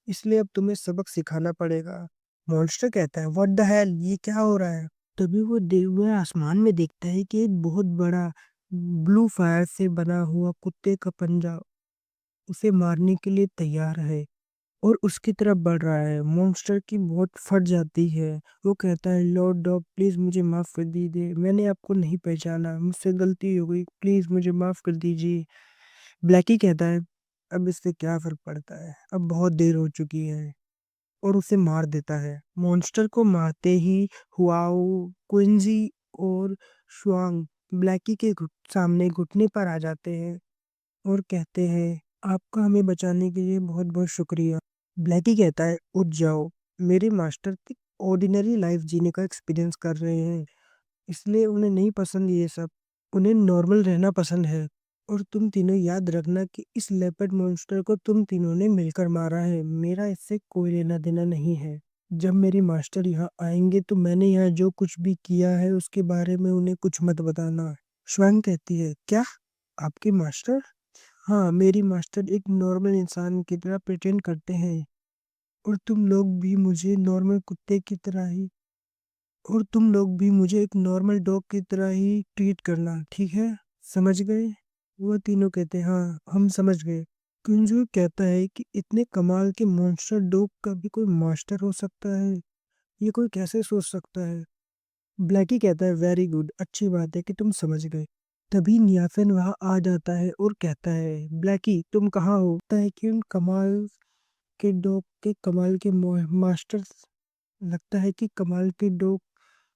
इसलिए अब तुम्हें सबक सिखाना पड़ेगा। मॉन्स्टर कहता है, व्हाट द हेल, ये क्या हो रहा है? तभी वह आसमान में देखता है कि एक बहुत बड़ा ब्लू फायर से बना हुआ कुत्ते का पंजा उसे मारने के लिए तैयार है और उसकी तरफ बढ़ रहा है। मॉन्स्टर की बहुत फट जाती है। वो कहता है, लॉर्ड डॉग प्लीज मुझे माफ कर दीजिए, मैंने आपको नहीं पहचाना, मुझसे गलती हो गई, प्लीज मुझे माफ कर दीजिए। ब्लैकी कहता है, अब इससे क्या फर्क पड़ता है, अब बहुत देर हो चुकी है, और उसे मार देता है। मॉन्स्टर को मारते ही हुआओ, क्विंजी और शुआंग ब्लैकी के सामने घुटने पर आ जाते हैं और कहते हैं, आपका हमें बचाने के लिए बहुत बहुत शुक्रिया। ब्लैकी कहता है, उठ जाओ, मेरे मास्टर की ऑर्डिनरी लाइफ जीने का एक्सपीरियंस कर रहे हैं, इसलिए उन्हें नहीं पसंद ये सब, उन्हें नॉर्मल रहना पसंद है। और तुम तीनों याद रखना कि इस लेपर्ड मॉन्स्टर को तुम तीनों ने मिलकर मारा है, मेरा इससे कोई लेना देना नहीं है। जब मेरे मास्टर यहाँ आएंगे तो मैंने यहाँ जो कुछ भी किया है उसके बारे में उन्हें कुछ मत बताना। श्वेंग कहती है, क्या आपके मास्टर? हाँ, मेरी मास्टर एक नॉर्मल इंसान की तरह प्रिटेंड करते हैं, और तुम लोग भी मुझे नॉर्मल कुत्ते की तरह ही और तुम लोग भी मुझे एक नॉर्मल डॉग की तरह ही ट्रीट करना, ठीक है? समझ गए? वो तीनों कहते हैं, हाँ हम समझ गए। कुंजू कहता है कि इतने कमाल के मॉन्स्टर डॉग का भी कोई मास्टर हो सकता है, ये कोई कैसे सोच सकता है? ब्लैकी कहता है, वेरी गुड, अच्छी बात है कि तुम समझ गए। तभी नियाफिन वहां आ जाता है और कहता है, ब्लैकी तुम कहाँ हो? कहता है कि उन कमाल के डॉग के कमाल के मास्टर, लगता है कि कमाल के डॉग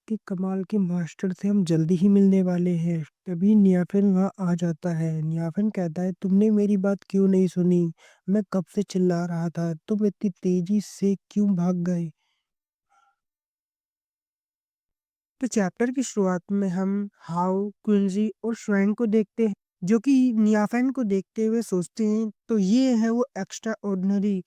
के कमाल के मास्टर से हम जल्दी ही मिलने वाले हैं। तभी नियाफिन वहां आ जाता है। नियाफिन कहता है, तुमने मेरी बात क्यों नहीं सुनी? मैं कब से चिल्ला रहा था, तुम इतनी तेजी से क्यों भाग गए? तो चैप्टर की शुरुआत में हम हाउ, क्विंजी और श्वेन को देखते हैं, जो कि नियाफेन को देखते हुए सोचते हैं, तो ये है वो एक्स्ट्रा ऑर्डिनरी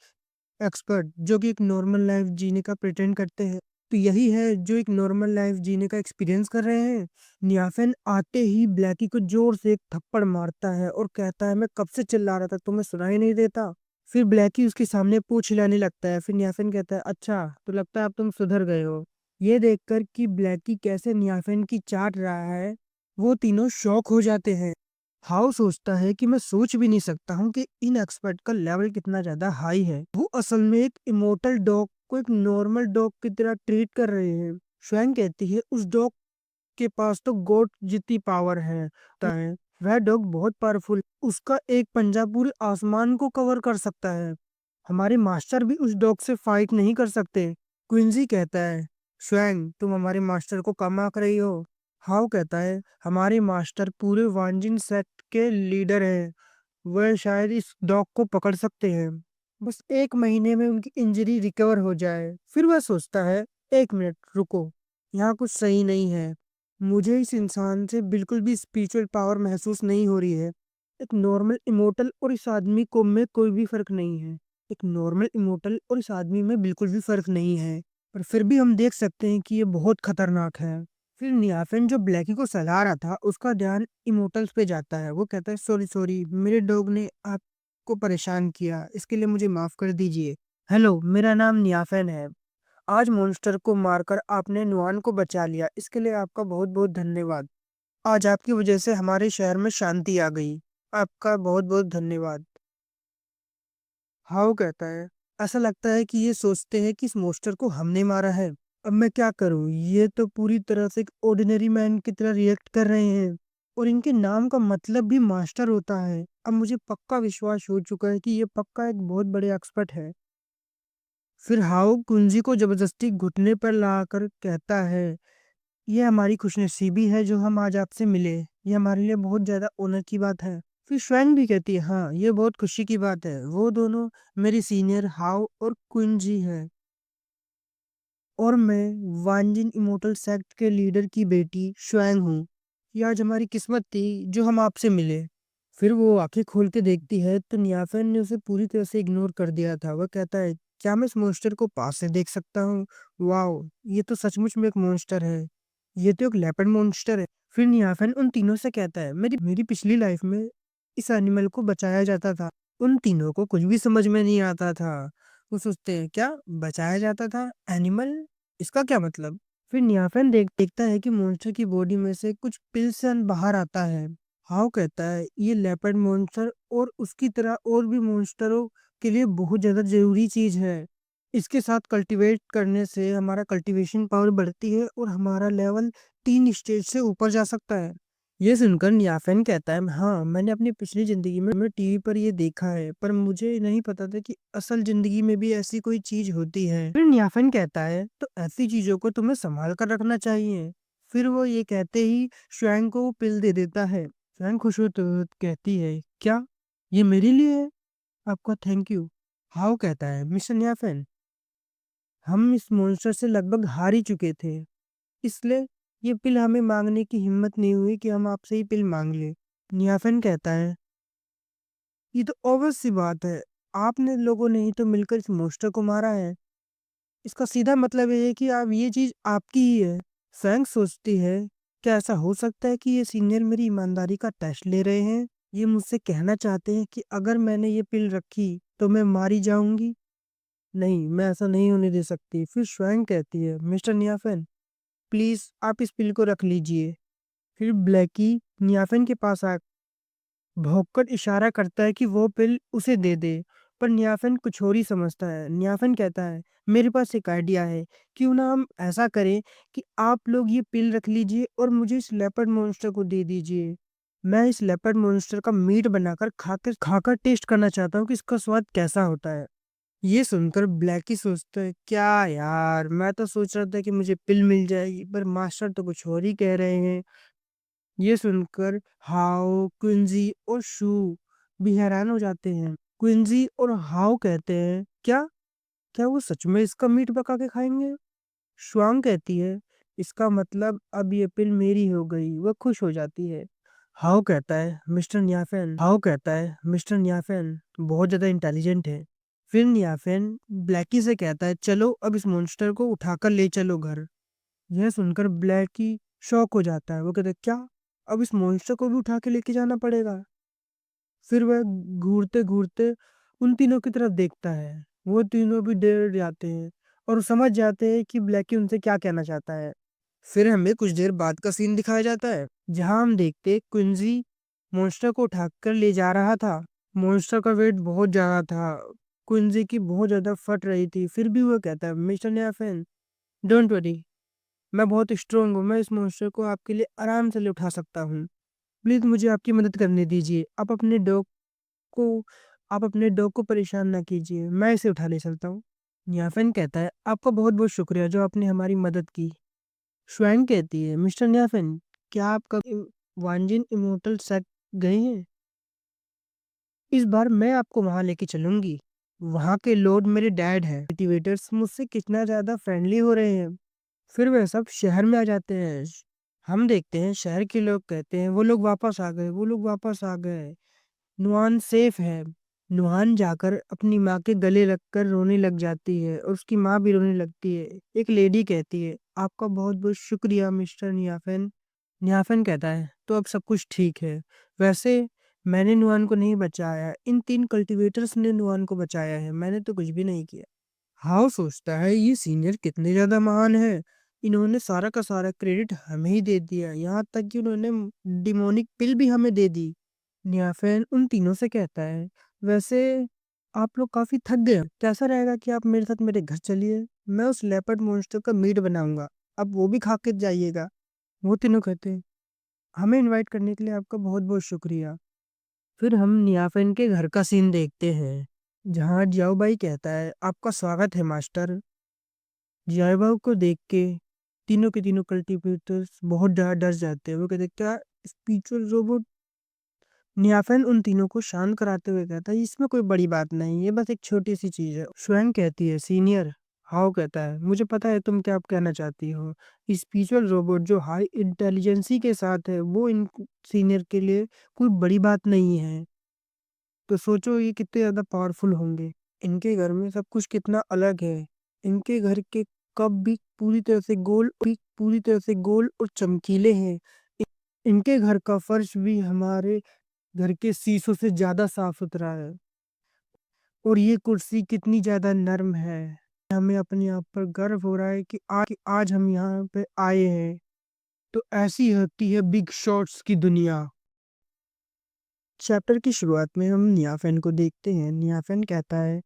एक्सपर्ट जो कि एक नॉर्मल लाइफ जीने का प्रिटेंड करते हैं। तो यही है जो एक नॉर्मल लाइफ जीने का एक्सपीरियंस कर रहे हैं। नियाफेन आते ही ब्लैकी को जोर से एक थप्पड़ मारता है और कहता है, मैं कब से चिल्ला रहा था, तुम्हें सुनाई नहीं देता? फिर ब्लैकी उसके सामने पूंछ हिलाने लगता है। फिर नियाफिन कहता है, अच्छा तो लगता है अब तुम सुधर गए हो। ये देखकर कि ब्लैकी कैसे नियाफिन की चाट रहा है, वो तीनों शॉक हो जाते हैं। हाउ सोचता है कि मैं सोच भी नहीं सकता हूँ कि इन एक्सपर्ट का लेवल कितना ज्यादा हाई है। वो असल में एक इमोर्टल डॉग को एक नॉर्मल डॉग की तरह ट्रीट कर रहे हैं। स्वयं कहती है, उस डॉग के पास तो गोट जितनी पावर है, वह डॉग बहुत पावरफुल, उसका एक पंजा पूरे आसमान को कवर कर सकता है। हमारे मास्टर भी उस डॉग से फाइट नहीं कर सकते। क्विंजी कहता है, स्वैंग तुम हमारे मास्टर को कम आंक रही हो। हाउ कहता है, हमारे मास्टर पूरे वांजिन सेट के लीडर हैं, वह शायद इस डॉग को पकड़ सकते हैं, बस एक महीने में उनकी इंजरी रिकवर हो जाए। फिर वह सोचता है, एक मिनट रुको, यहाँ कुछ सही नहीं है, मुझे इस इंसान से बिल्कुल भी स्पिरिचुअल पावर महसूस नहीं हो रही है। एक नॉर्मल इमोटल और इस आदमी को में कोई भी फर्क नहीं है। एक नॉर्मल इमोटल और इस आदमी में बिल्कुल भी फर्क नहीं है, पर फिर भी हम देख सकते हैं कि ये बहुत खतरनाक है। फिर नियाफिन जो ब्लैकी को सलाह रहा था, उसका ध्यान इमोटल्स पे जाता है। वो कहता है, सॉरी सॉरी, मेरे डॉग ने आपको परेशान किया, इसके लिए मुझे माफ कर दीजिए। हेलो, मेरा नाम नियाफिन है। आज मॉन्स्टर को मारकर आपने नुआन को बचा लिया, इसके लिए आपका बहुत बहुत धन्यवाद। आज आपकी वजह से हमारे शहर में शांति आ गई। आपका बहुत बहुत धन्यवाद। हाउ कहता है, ऐसा लगता है कि ये सोचते हैं कि इस मॉन्स्टर को हमने मारा है। अब मैं क्या करूं, ये तो पूरी तरह से एक ऑर्डिनरी मैन की तरह रिएक्ट कर रहे हैं। और इनके नाम का मतलब भी मास्टर होता है। अब मुझे पक्का विश्वास हो चुका है कि ये पक्का एक बहुत बड़े एक्सपर्ट है। फिर हाउ कुंजी को जबरदस्ती घुटने पर लाकर कहता है, ये हमारी खुशनसीबी है जो हम आज आपसे मिले। ये हमारे लिए बहुत ज़्यादा ऑनर की बात है। फिर स्वयं भी कहती है, हाँ, ये बहुत खुशी की बात है। वो दोनों मेरी सीनियर हाउ और कुंजी है, और मैं वांजिन इमोटल सेक्ट के लीडर की बेटी श्वेंग हूँ। ये आज हमारी किस्मत थी जो हम आपसे मिले। फिर वो आंखें खोल के देखती है तो नियाफेन ने उसे पूरी तरह से इग्नोर कर दिया था। वह कहता है, क्या मैं इस मॉन्स्टर को पास से देख सकता हूँ? वाओ, ये तो सचमुच में एक मॉन्स्टर है। ये तो एक लेपर्ड मॉन्स्टर है। फिर नियाफेन उन तीनों से कहता है, मेरी मेरी पिछली लाइफ में इस एनिमल को बचाया जाता था। उन तीनों को कुछ भी समझ में नहीं आता था। वो सोचते हैं, क्या बचाया जाता था? एनिमल, इसका क्या मतलब? फिर नियाफेन देखता है कि मॉन्स्टर की बॉडी में से कुछ पिल्सन बाहर आता है। हाउ कहता है, ये लेपर्ड मॉन्स्टर और उसकी तरह और भी मॉन्स्टरों के लिए बहुत ज्यादा जरूरी चीज है। इसके साथ कल्टीवेट करने से हमारा कल्टीवेशन पावर बढ़ती है और हमारा लेवल 3 स्टेज से ऊपर जा सकता है। ये सुनकर नियाफेन कहता है, हाँ, मैंने अपनी पिछली जिंदगी में टीवी पर ये देखा है, पर मुझे नहीं पता था कि असल जिंदगी में भी ऐसी कोई चीज होती है। फिर नियाफेन कहता है, तो ऐसी चीजों को तुम्हें संभाल कर रखना चाहिए। फिर वो ये कहते ही श्वेंग को वो पिल दे देता है। श्वेंग खुश होते हुए कहती है, क्या ये मेरे लिए है? आपका थैंक यू। हाउ कहता है, मिस्टर नियाफेन, हम इस मॉन्स्टर से लगभग हार ही चुके थे, इसलिए ये पिल हमें मांगने की हिम्मत नहीं हुई कि हम आपसे ही पिल मांग ले। नियाफेन कहता है, ये तो ऑब्वियस सी बात है, आपने लोगों ने ही तो मिलकर इस मॉन्स्टर को मारा है। इसका सीधा मतलब ये है कि आप ये चीज आपकी ही है। फैंग सोचती है, क्या ऐसा हो सकता है कि ये सीनियर मेरी ईमानदारी का टेस्ट ले रहे हैं? ये मुझसे कहना चाहते हैं कि अगर मैंने ये पिल रखी तो मैं मारी जाऊंगी? नहीं, मैं ऐसा नहीं होने दे सकती। फिर स्वयं कहती है, मिस्टर नियाफेन, प्लीज आप इस पिल को रख लीजिए। फिर ब्लैकी नियाफेन के पास आ भौंककर इशारा करता है कि वो पिल उसे दे दे, पर नियाफेन कुछ और ही समझता है। नियाफेन कहता है, मेरे पास एक आइडिया है, क्यों ना हम ऐसा करें कि आप लोग ये पिल रख लीजिए और मुझे इस लेपर्ड मॉन्स्टर को दे दीजिए। मैं इस लेपर्ड मॉन्स्टर का मीट बनाकर खाकर टेस्ट करना चाहता हूँ कि इसका स्वाद कैसा होता है। ये सुनकर ब्लैकी सोचता है, क्या यार, मैं तो सोच रहा था कि मुझे पिल मिल जाएगी, पर मास्टर तो कुछ और ही कह रहे हैं। ये सुनकर हाउ, क्विंजी और शू भी हैरान हो जाते हैं। क्विंजी और हाउ कहते हैं, क्या क्या वो सच में इसका मीट पका के खाएंगे? शुआंग कहती है, इसका मतलब अब ये पिल मेरी हो गई। वह खुश हो जाती है। हाउ कहता है, मिस्टर न्याफेन बहुत ज्यादा इंटेलिजेंट है। फिर न्याफेन ब्लैकी से कहता है, चलो अब इस मॉन्स्टर को उठाकर ले चलो घर। यह सुनकर ब्लैकी शॉक हो जाता है। वो कहता है, क्या अब इस मॉन्स्टर को भी उठा के लेके जाना पड़ेगा? फिर वह घूरते घूरते उन तीनों की तरफ देखता है। वो तीनों भी डर जाते हैं और समझ जाते हैं कि ब्लैकी उनसे क्या कहना चाहता है। फिर हमें कुछ देर बाद का सीन दिखाया जाता है, जहां हम देखते क्विंजी मॉन्स्टर को उठाकर ले जा रहा था। मॉन्स्टर का वेट बहुत ज्यादा था। क्विंजी की बहुत ज्यादा फट रही थी, फिर भी वो कहता है, मिस्टर न्याफेन, डोंट वरी, मैं बहुत स्ट्रोंग हूँ, मैं इस मॉन्स्टर को आपके लिए आराम से ले उठा सकता हूँ। प्लीज मुझे आपकी मदद करने दीजिए। को आप अपने डॉग को परेशान ना कीजिए, मैं इसे उठा ले चलता हूँ। न्याफेन कहता है, आपका बहुत बहुत शुक्रिया जो आपने हमारी मदद की। श्वेन कहती है, मिस्टर न्याफेन, क्या आप कभी वांजिन इमोर्टल सेट गए हैं? इस बार मैं आपको वहां लेके चलूंगी। वहां के लॉर्ड मेरे डैड हैं। कल्टीवेटर्स मुझसे कितना ज्यादा फ्रेंडली हो रहे हैं। फिर वे सब शहर में आ जाते हैं। हम देखते हैं शहर के लोग कहते हैं, वो लोग वापस आ गए, वो लोग वापस आ गए। नुआन सेफ है। नुआन जाकर अपनी माँ के गले लगकर रोने लग जाती है और उसकी माँ भी रोने लगती है। एक लेडी कहती है, आपका बहुत बहुत शुक्रिया मिस्टर नियाफेन। नियाफेन कहता है, तो अब सब कुछ ठीक है। वैसे मैंने नुआन को नहीं बचाया, इन 3 कल्टीवेटर्स ने नुआन को बचाया है, मैंने तो कुछ भी नहीं किया। हाउ सोचता है, ये सीनियर कितने ज्यादा महान है। इन्होंने सारा का सारा क्रेडिट हमें ही दे दिया, यहाँ तक कि उन्होंने डिमोनिक पिल भी हमें दे दी। न्याफेन उन तीनों से कहता है, वैसे आप लोग काफी थक गए हैं। कैसा रहेगा कि आप मेरे साथ मेरे घर चलिए, मैं उस लेपर्ड मॉन्स्टर का मीट बनाऊंगा, अब वो भी खा के जाइएगा। वो तीनों कहते हैं, हमें इनवाइट करने के लिए आपका बहुत-बहुत शुक्रिया। फिर हम नियाफ़िन के घर का सीन देखते हैं, जहाँ जियाओ भाई कहता है, "आपका स्वागत है मास्टर।" जियाओ भाई को देख के तीनों के तीनों कल्टीवेटर्स बहुत ज़्यादा डर जाते हैं। वो कहते हैं, "क्या स्पिरिचुअल रोबोट?" नियाफ़िन उन तीनों को शांत कराते हुए कहता है, "इसमें कोई बड़ी बात नहीं, ये बस एक छोटी-सी चीज़ है।" स्वयं कहती है, "सीनियर।" हाओ कहता है, "मुझे पता है तुम क्या कहना चाहती हो। स्पिरिचुअल रोबोट जो हाई इंटेलिजेंसी के साथ है, वो इन सीनियर के लिए कोई बड़ी बात नहीं है। तो सोचो ये कितने ज़्यादा पावरफुल होंगे। इनके घर में सब कुछ कितना अलग है। इनके घर के कप भी पूरी तरह से गोल और चमकीले हैं। इनके घर का फर्श भी हमारे घर के शीशों से ज़्यादा साफ-सुथरा है। और ये कुर्सी कितनी ज़्यादा नर्म है। हमें अपने आप पर गर्व हो रहा है कि आज हम यहाँ पे आए हैं। तो ऐसी होती है बिग शॉट्स की दुनिया। चैप्टर की शुरुआत में हम नियाफ़ेन को देखते हैं। नियाफ़ेन कहता है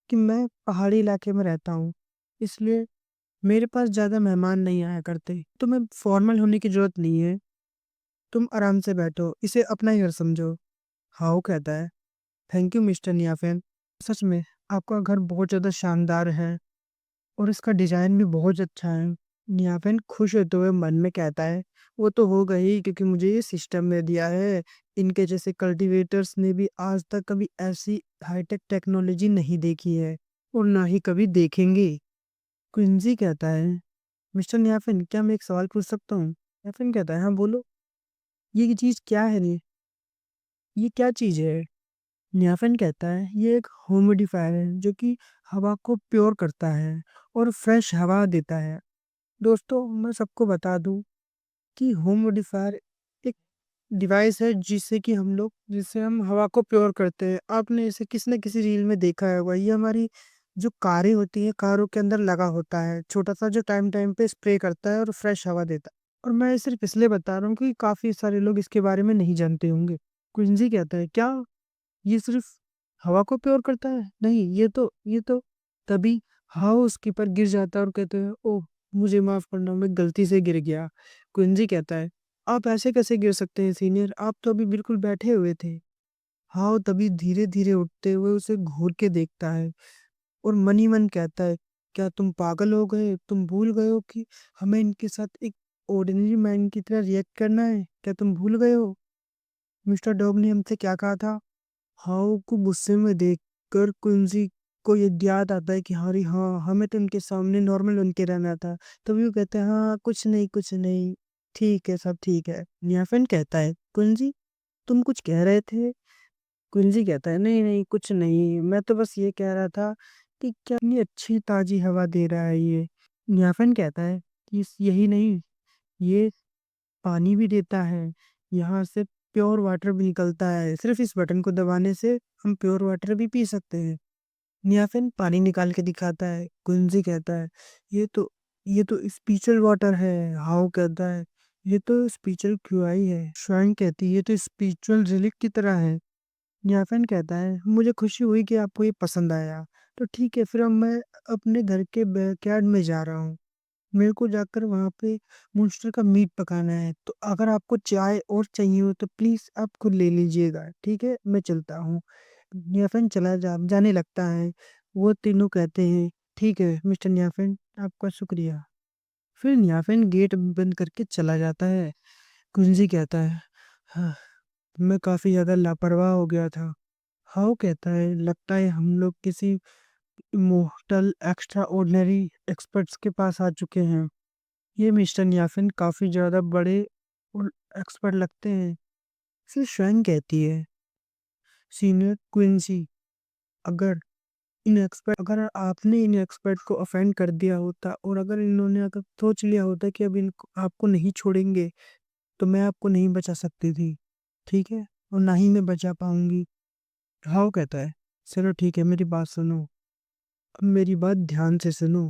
कि मैं पहाड़ी इलाके में रहता हूँ, इसलिए मेरे पास ज़्यादा मेहमान नहीं आया करते। तुम्हें फॉर्मल होने की ज़रूरत नहीं है, तुम आराम से बैठो, इसे अपना ही घर समझो। हाओ कहता है, थैंक यू मिस्टर नियाफ़ेन। सच में आपका घर बहुत ज़्यादा शानदार है और इसका डिज़ाइन भी बहुत अच्छा है। नियाफ़ेन खुश होते हुए मन में कहता है, वो तो होगा ही क्योंकि मुझे ये सिस्टम ने दिया है। इनके जैसे कल्टीवेटर्स ने भी आज तक कभी ऐसी हाई-टेक टेक्नोलॉजी नहीं देखी है और ना ही कभी देखेंगे। क्विंसी कहता है, मिस्टर नियाफ़िन क्या मैं एक सवाल पूछ सकता हूँ? नियाफ़िन कहता है, हाँ बोलो। ये चीज़ क्या है ये क्या चीज़ है? नियाफ़िन कहता है, ये एक ह्यूमिडिफ़ायर है जो कि हवा को प्योर करता है और फ्रेश हवा देता है। दोस्तों मैं सबको बता दूँ कि ह्यूमिडिफ़ायर एक डिवाइस है जिससे हम हवा को प्योर करते हैं। आपने इसे किसी न किसी रील में देखा होगा। ये हमारी जो कारें होती हैं, कारों के अंदर लगा होता है। छोटा-सा जो टाइम-टाइम पे स्प्रे करता है और फ्रेश हवा देता है। और मैं ये सिर्फ़ इसलिए बता रहा हूँ कि काफ़ी सारे लोग इसके बारे में नहीं जानते होंगे। क्विंसी कहता है, "क्या ये सिर्फ़ हवा को प्योर करता है? नहीं, ये तो तभी हाउस कीपर गिर जाता है और कहते हैं, ओह! मुझे माफ़ करना मैं गलती से गिर गया।" क्विंसी कहता है, "आप ऐसे कैसे गिर सकते हैं सीनियर? आप तो अभी बिल्कुल बैठे हुए थे।" हाँ, तभी धीरे-धीरे उठते हुए उसे घूर के देखता है और मन ही मन कहता है, "क्या तुम पागल हो गए? तुम भूल गए हो कि हमें इनके साथ एक ऑर्डिनरी मैन की तरह रिएक्ट करना है? क्या तुम भूल गए हो? मिस्टर डॉग ने हमसे क्या कहा था?" हाउ को गुस्से में देखकर क्विंसी को ये याद आता है कि अरे हाँ, हमें तो इनके सामने नॉर्मल बन के रहना था। तभी वो कहते हैं, "हाँ, कुछ नहीं, ठीक है, सब ठीक है।" नियाफ़िन कहता है, "क्विंसी, तुम कुछ कह रहे थे?" क्विंसी कहता है, नहीं, कुछ नहीं, मैं तो बस ये कह रहा था कि क्या इतनी अच्छी ताज़ी हवा दे रहा है ये।" याफ़न कहता है कि यही नहीं, ये पानी भी देता है, यहाँ से प्योर वाटर भी निकलता है, सिर्फ़ इस बटन को दबाने से हम प्योर वाटर भी पी सकते हैं। याफ़िन पानी निकाल के दिखाता है, क्विंसी कहता है, "ये तो ये तो स्पिरिचुअल वाटर है।" हाओ कहता है, "ये तो स्पिरिचुअल क्यूआई है।" श्वान कहती है, "ये तो स्पिरिचुअल रिलिक की तरह है।" याफ़न कहता है, "मुझे खुशी हुई कि आपको ये पसंद आया। तो ठीक है, फिर अब मैं अपने घर के बैकयार्ड में जा रहा हूँ। मेरे को जाकर वहाँ पे मॉन्स्टर का मीट पकाना है। तो अगर आपको चाय और चाहिए हो तो प्लीज़ आप खुद ले लीजिएगा, ठीक है? मैं चलता हूँ।" याफ़न जाने लगता है। वो तीनों कहते हैं, "ठीक है, मिस्टर याफ़न, आपका शुक्रिया।" फिर याफ़न गेट बंद करके चला जाता है। कुंजी कहता है, "हाँ, मैं काफ़ी ज़्यादा लापरवाह हो गया था।" हाउ कहता है, लगता है हम लोग किसी इमोर्टल एक्स्ट्राऑर्डिनरी एक्सपर्ट्स के पास आ चुके हैं। ये मिस्टर याफिन काफ़ी ज़्यादा बड़े और एक्सपर्ट लगते हैं। फिर स्वयं कहती है, सीनियर क्विंसी, अगर अगर आपने इन एक्सपर्ट को ऑफेंड कर दिया होता और अगर सोच लिया होता कि अब इनको आपको नहीं छोड़ेंगे, तो मैं आपको नहीं बचा सकती थी, ठीक है? और ना ही मैं बचा पाऊँगी। हाउ कहता है, चलो ठीक है, मेरी बात सुनो। अब मेरी बात ध्यान से सुनो।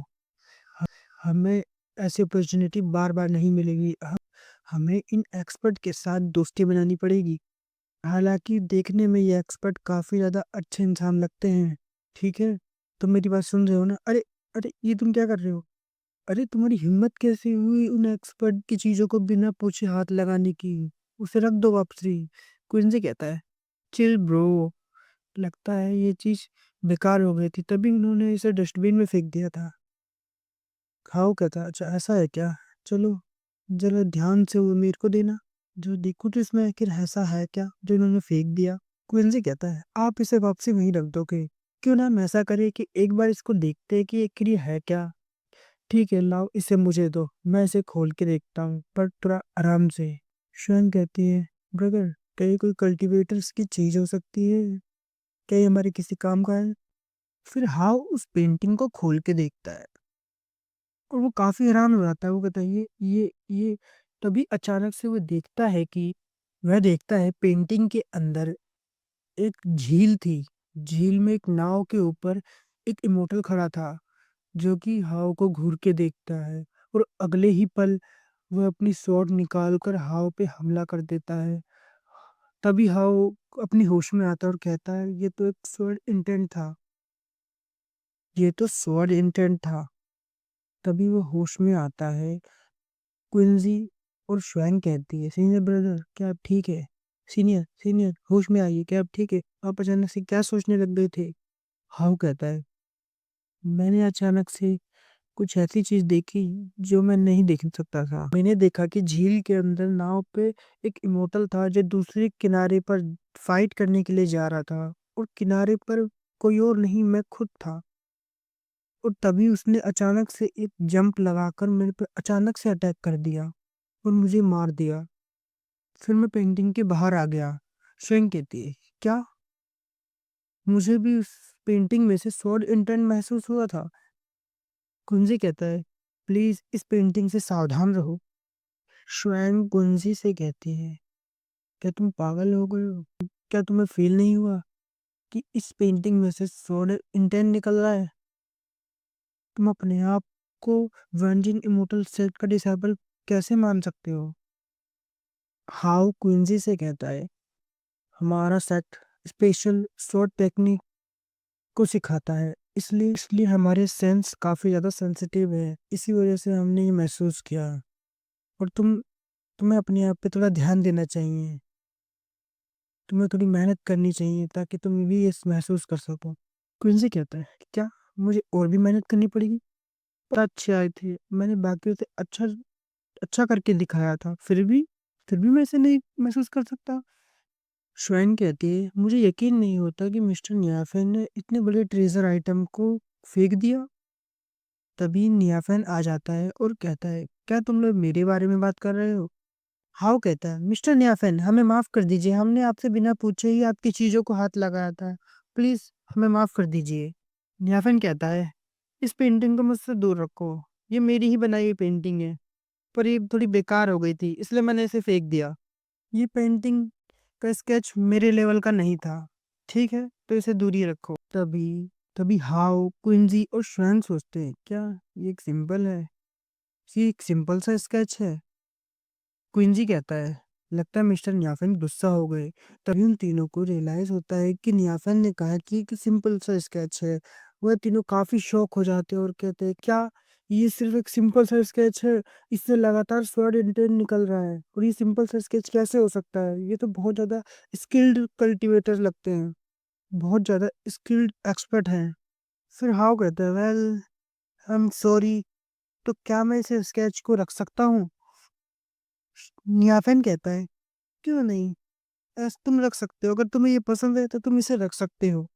ह हमें ऐसी अपॉर्च्युनिटी बार-बार नहीं मिलेगी। हमें इन एक्सपर्ट के साथ दोस्ती बनानी पड़ेगी। हालाँकि देखने में ये एक्सपर्ट काफ़ी ज़्यादा अच्छे इंसान लगते हैं, ठीक है? तुम मेरी बात सुन रहे हो ना? अरे! अरे! ये तुम क्या कर रहे हो? अरे! तुम्हारी हिम्मत कैसे हुई उन एक्सपर्ट की चीज़ों को बिना पूछे हाथ लगाने की? उसे रख दो वापसी। क्विंसी कहता है, चिल ब्रो, लगता है ये चीज बेकार हो गई थी तभी उन्होंने इसे डस्टबिन में फेंक दिया था। खाओ कहता है, अच्छा ऐसा है क्या, चलो जरा ध्यान से वो मेरे को देना, जो देखो तो इसमें आखिर ऐसा है क्या जो इन्होंने फेंक दिया। क्विंसी कहता है, आप इसे वापसी वहीं रख दोगे, क्यों ना हम ऐसा करें कि एक बार इसको देखते हैं कि आखिर ये है क्या। ठीक है, लाओ इसे मुझे दो, मैं इसे खोल के देखता हूँ, पर थोड़ा आराम से। श्वेन कहती है, ब्रदर, क्या ये कोई कल्टीवेटर्स की चीज हो सकती है, क्या ये हमारे किसी काम का है। फिर हाउ उस पेंटिंग को खोल के देखता है और वो काफी हैरान हो जाता है। वो कहता है, ये तभी अचानक से वो देखता है कि वह देखता है पेंटिंग के अंदर एक झील थी। झील में एक नाव के ऊपर एक इमोटल खड़ा था, जो कि हाव को घूर के देखता है, और अगले ही पल वह अपनी स्वॉर्ड निकाल कर हाव पे हमला कर देता है। तभी हाव अपनी होश में आता है और कहता है, ये तो एक स्वॉर्ड इंटेंट था, ये तो स्वॉर्ड इंटेंट था। तभी वो होश में आता है। क्विंसी और श्वैन कहती है, सीनियर ब्रदर क्या आप ठीक है, सीनियर सीनियर होश में आइए, क्या आप ठीक है, आप अचानक से क्या सोचने लग गए थे। हाउ कहता है, मैंने अचानक से कुछ ऐसी चीज देखी जो मैं नहीं देख सकता था। मैंने देखा कि झील के अंदर नाव पे एक इमोटल था जो दूसरे किनारे पर फाइट करने के लिए जा रहा था, और किनारे पर कोई और नहीं, मैं खुद था। और तभी उसने अचानक से एक जंप लगाकर मेरे पे अचानक से अटैक कर दिया और मुझे मार दिया। फिर मैं पेंटिंग के बाहर आ गया। स्विंग कहती है, क्या, मुझे भी उस पेंटिंग में से स्वॉर्ड इंटेंट महसूस हुआ था। कुंजी कहता है, प्लीज इस पेंटिंग से सावधान रहो। श्वेन कुंजी से कहती है, क्या तुम पागल हो गए हो, क्या तुम्हें फील नहीं हुआ कि इस पेंटिंग में से स्वॉर्ड इंटेंट निकल रहा है। तुम अपने आप को वर्जिन इमोटल सेट का डिसेबल कैसे मान सकते हो। हाउ क्विंजी से कहता है, हमारा सेट स्पेशल स्वॉर्ड टेक्निक को सिखाता है, इसलिए इसलिए हमारे सेंस काफी ज्यादा सेंसिटिव है, इसी वजह से हमने ये महसूस किया। और तुम्हें अपने आप पे थोड़ा ध्यान देना चाहिए, तुम्हें थोड़ी मेहनत करनी चाहिए ताकि तुम भी ये महसूस कर सको। क्विंसी कहता है, क्या मुझे और भी मेहनत करनी पड़ेगी, पर अच्छे आए थे, मैंने बाकियों से अच्छा अच्छा करके दिखाया था, फिर भी मैं इसे नहीं महसूस कर सकता। श्वेन कहती है, मुझे यकीन नहीं होता कि मिस्टर नियाफेन ने इतने बड़े ट्रेजर आइटम को फेंक दिया। तभी नियाफेन आ जाता है और कहता है, क्या तुम लोग मेरे बारे में बात कर रहे हो। हाउ कहता है, मिस्टर नियाफेन हमें माफ कर दीजिए, हमने आपसे बिना पूछे ही आपकी चीजों को हाथ लगाया था, प्लीज हमें माफ कर दीजिए। नियाफेन कहता है, इस पेंटिंग को मुझसे दूर रखो, ये मेरी ही बनाई हुई पेंटिंग है, पर ये थोड़ी बेकार हो गई थी इसलिए मैंने इसे फेंक दिया। ये पेंटिंग का स्केच मेरे लेवल का नहीं था, ठीक है, तो इसे दूरी रखो। तभी तभी हाउ क्विंजी और श्वैन सोचते हैं, क्या ये एक सिंपल है, ये एक सिंपल सा स्केच है। क्विंजी कहता है, लगता है मिस्टर नियाफेन गुस्सा हो गए। तभी उन तीनों को रियलाइज होता है कि नियाफेन ने कहा कि एक सिंपल सा स्केच है। वह तीनों काफी शॉक हो जाते हैं और कहते हैं, क्या ये सिर्फ एक सिंपल सा स्केच है, इससे लगातार स्वर्ड इंटेंट निकल रहा है, और ये सिंपल सा स्केच कैसे हो सकता है, ये तो बहुत ज्यादा स्किल्ड कल्टीवेटर लगते हैं, बहुत ज्यादा स्किल्ड एक्सपर्ट हैं। फिर हाउ कहता है, वेल आई एम सॉरी, तो क्या मैं इसे स्केच को रख सकता हूँ। नियाफेन कहता है, क्यों नहीं, ऐसा तुम रख सकते हो, अगर तुम्हें ये पसंद है तो तुम इसे रख सकते हो।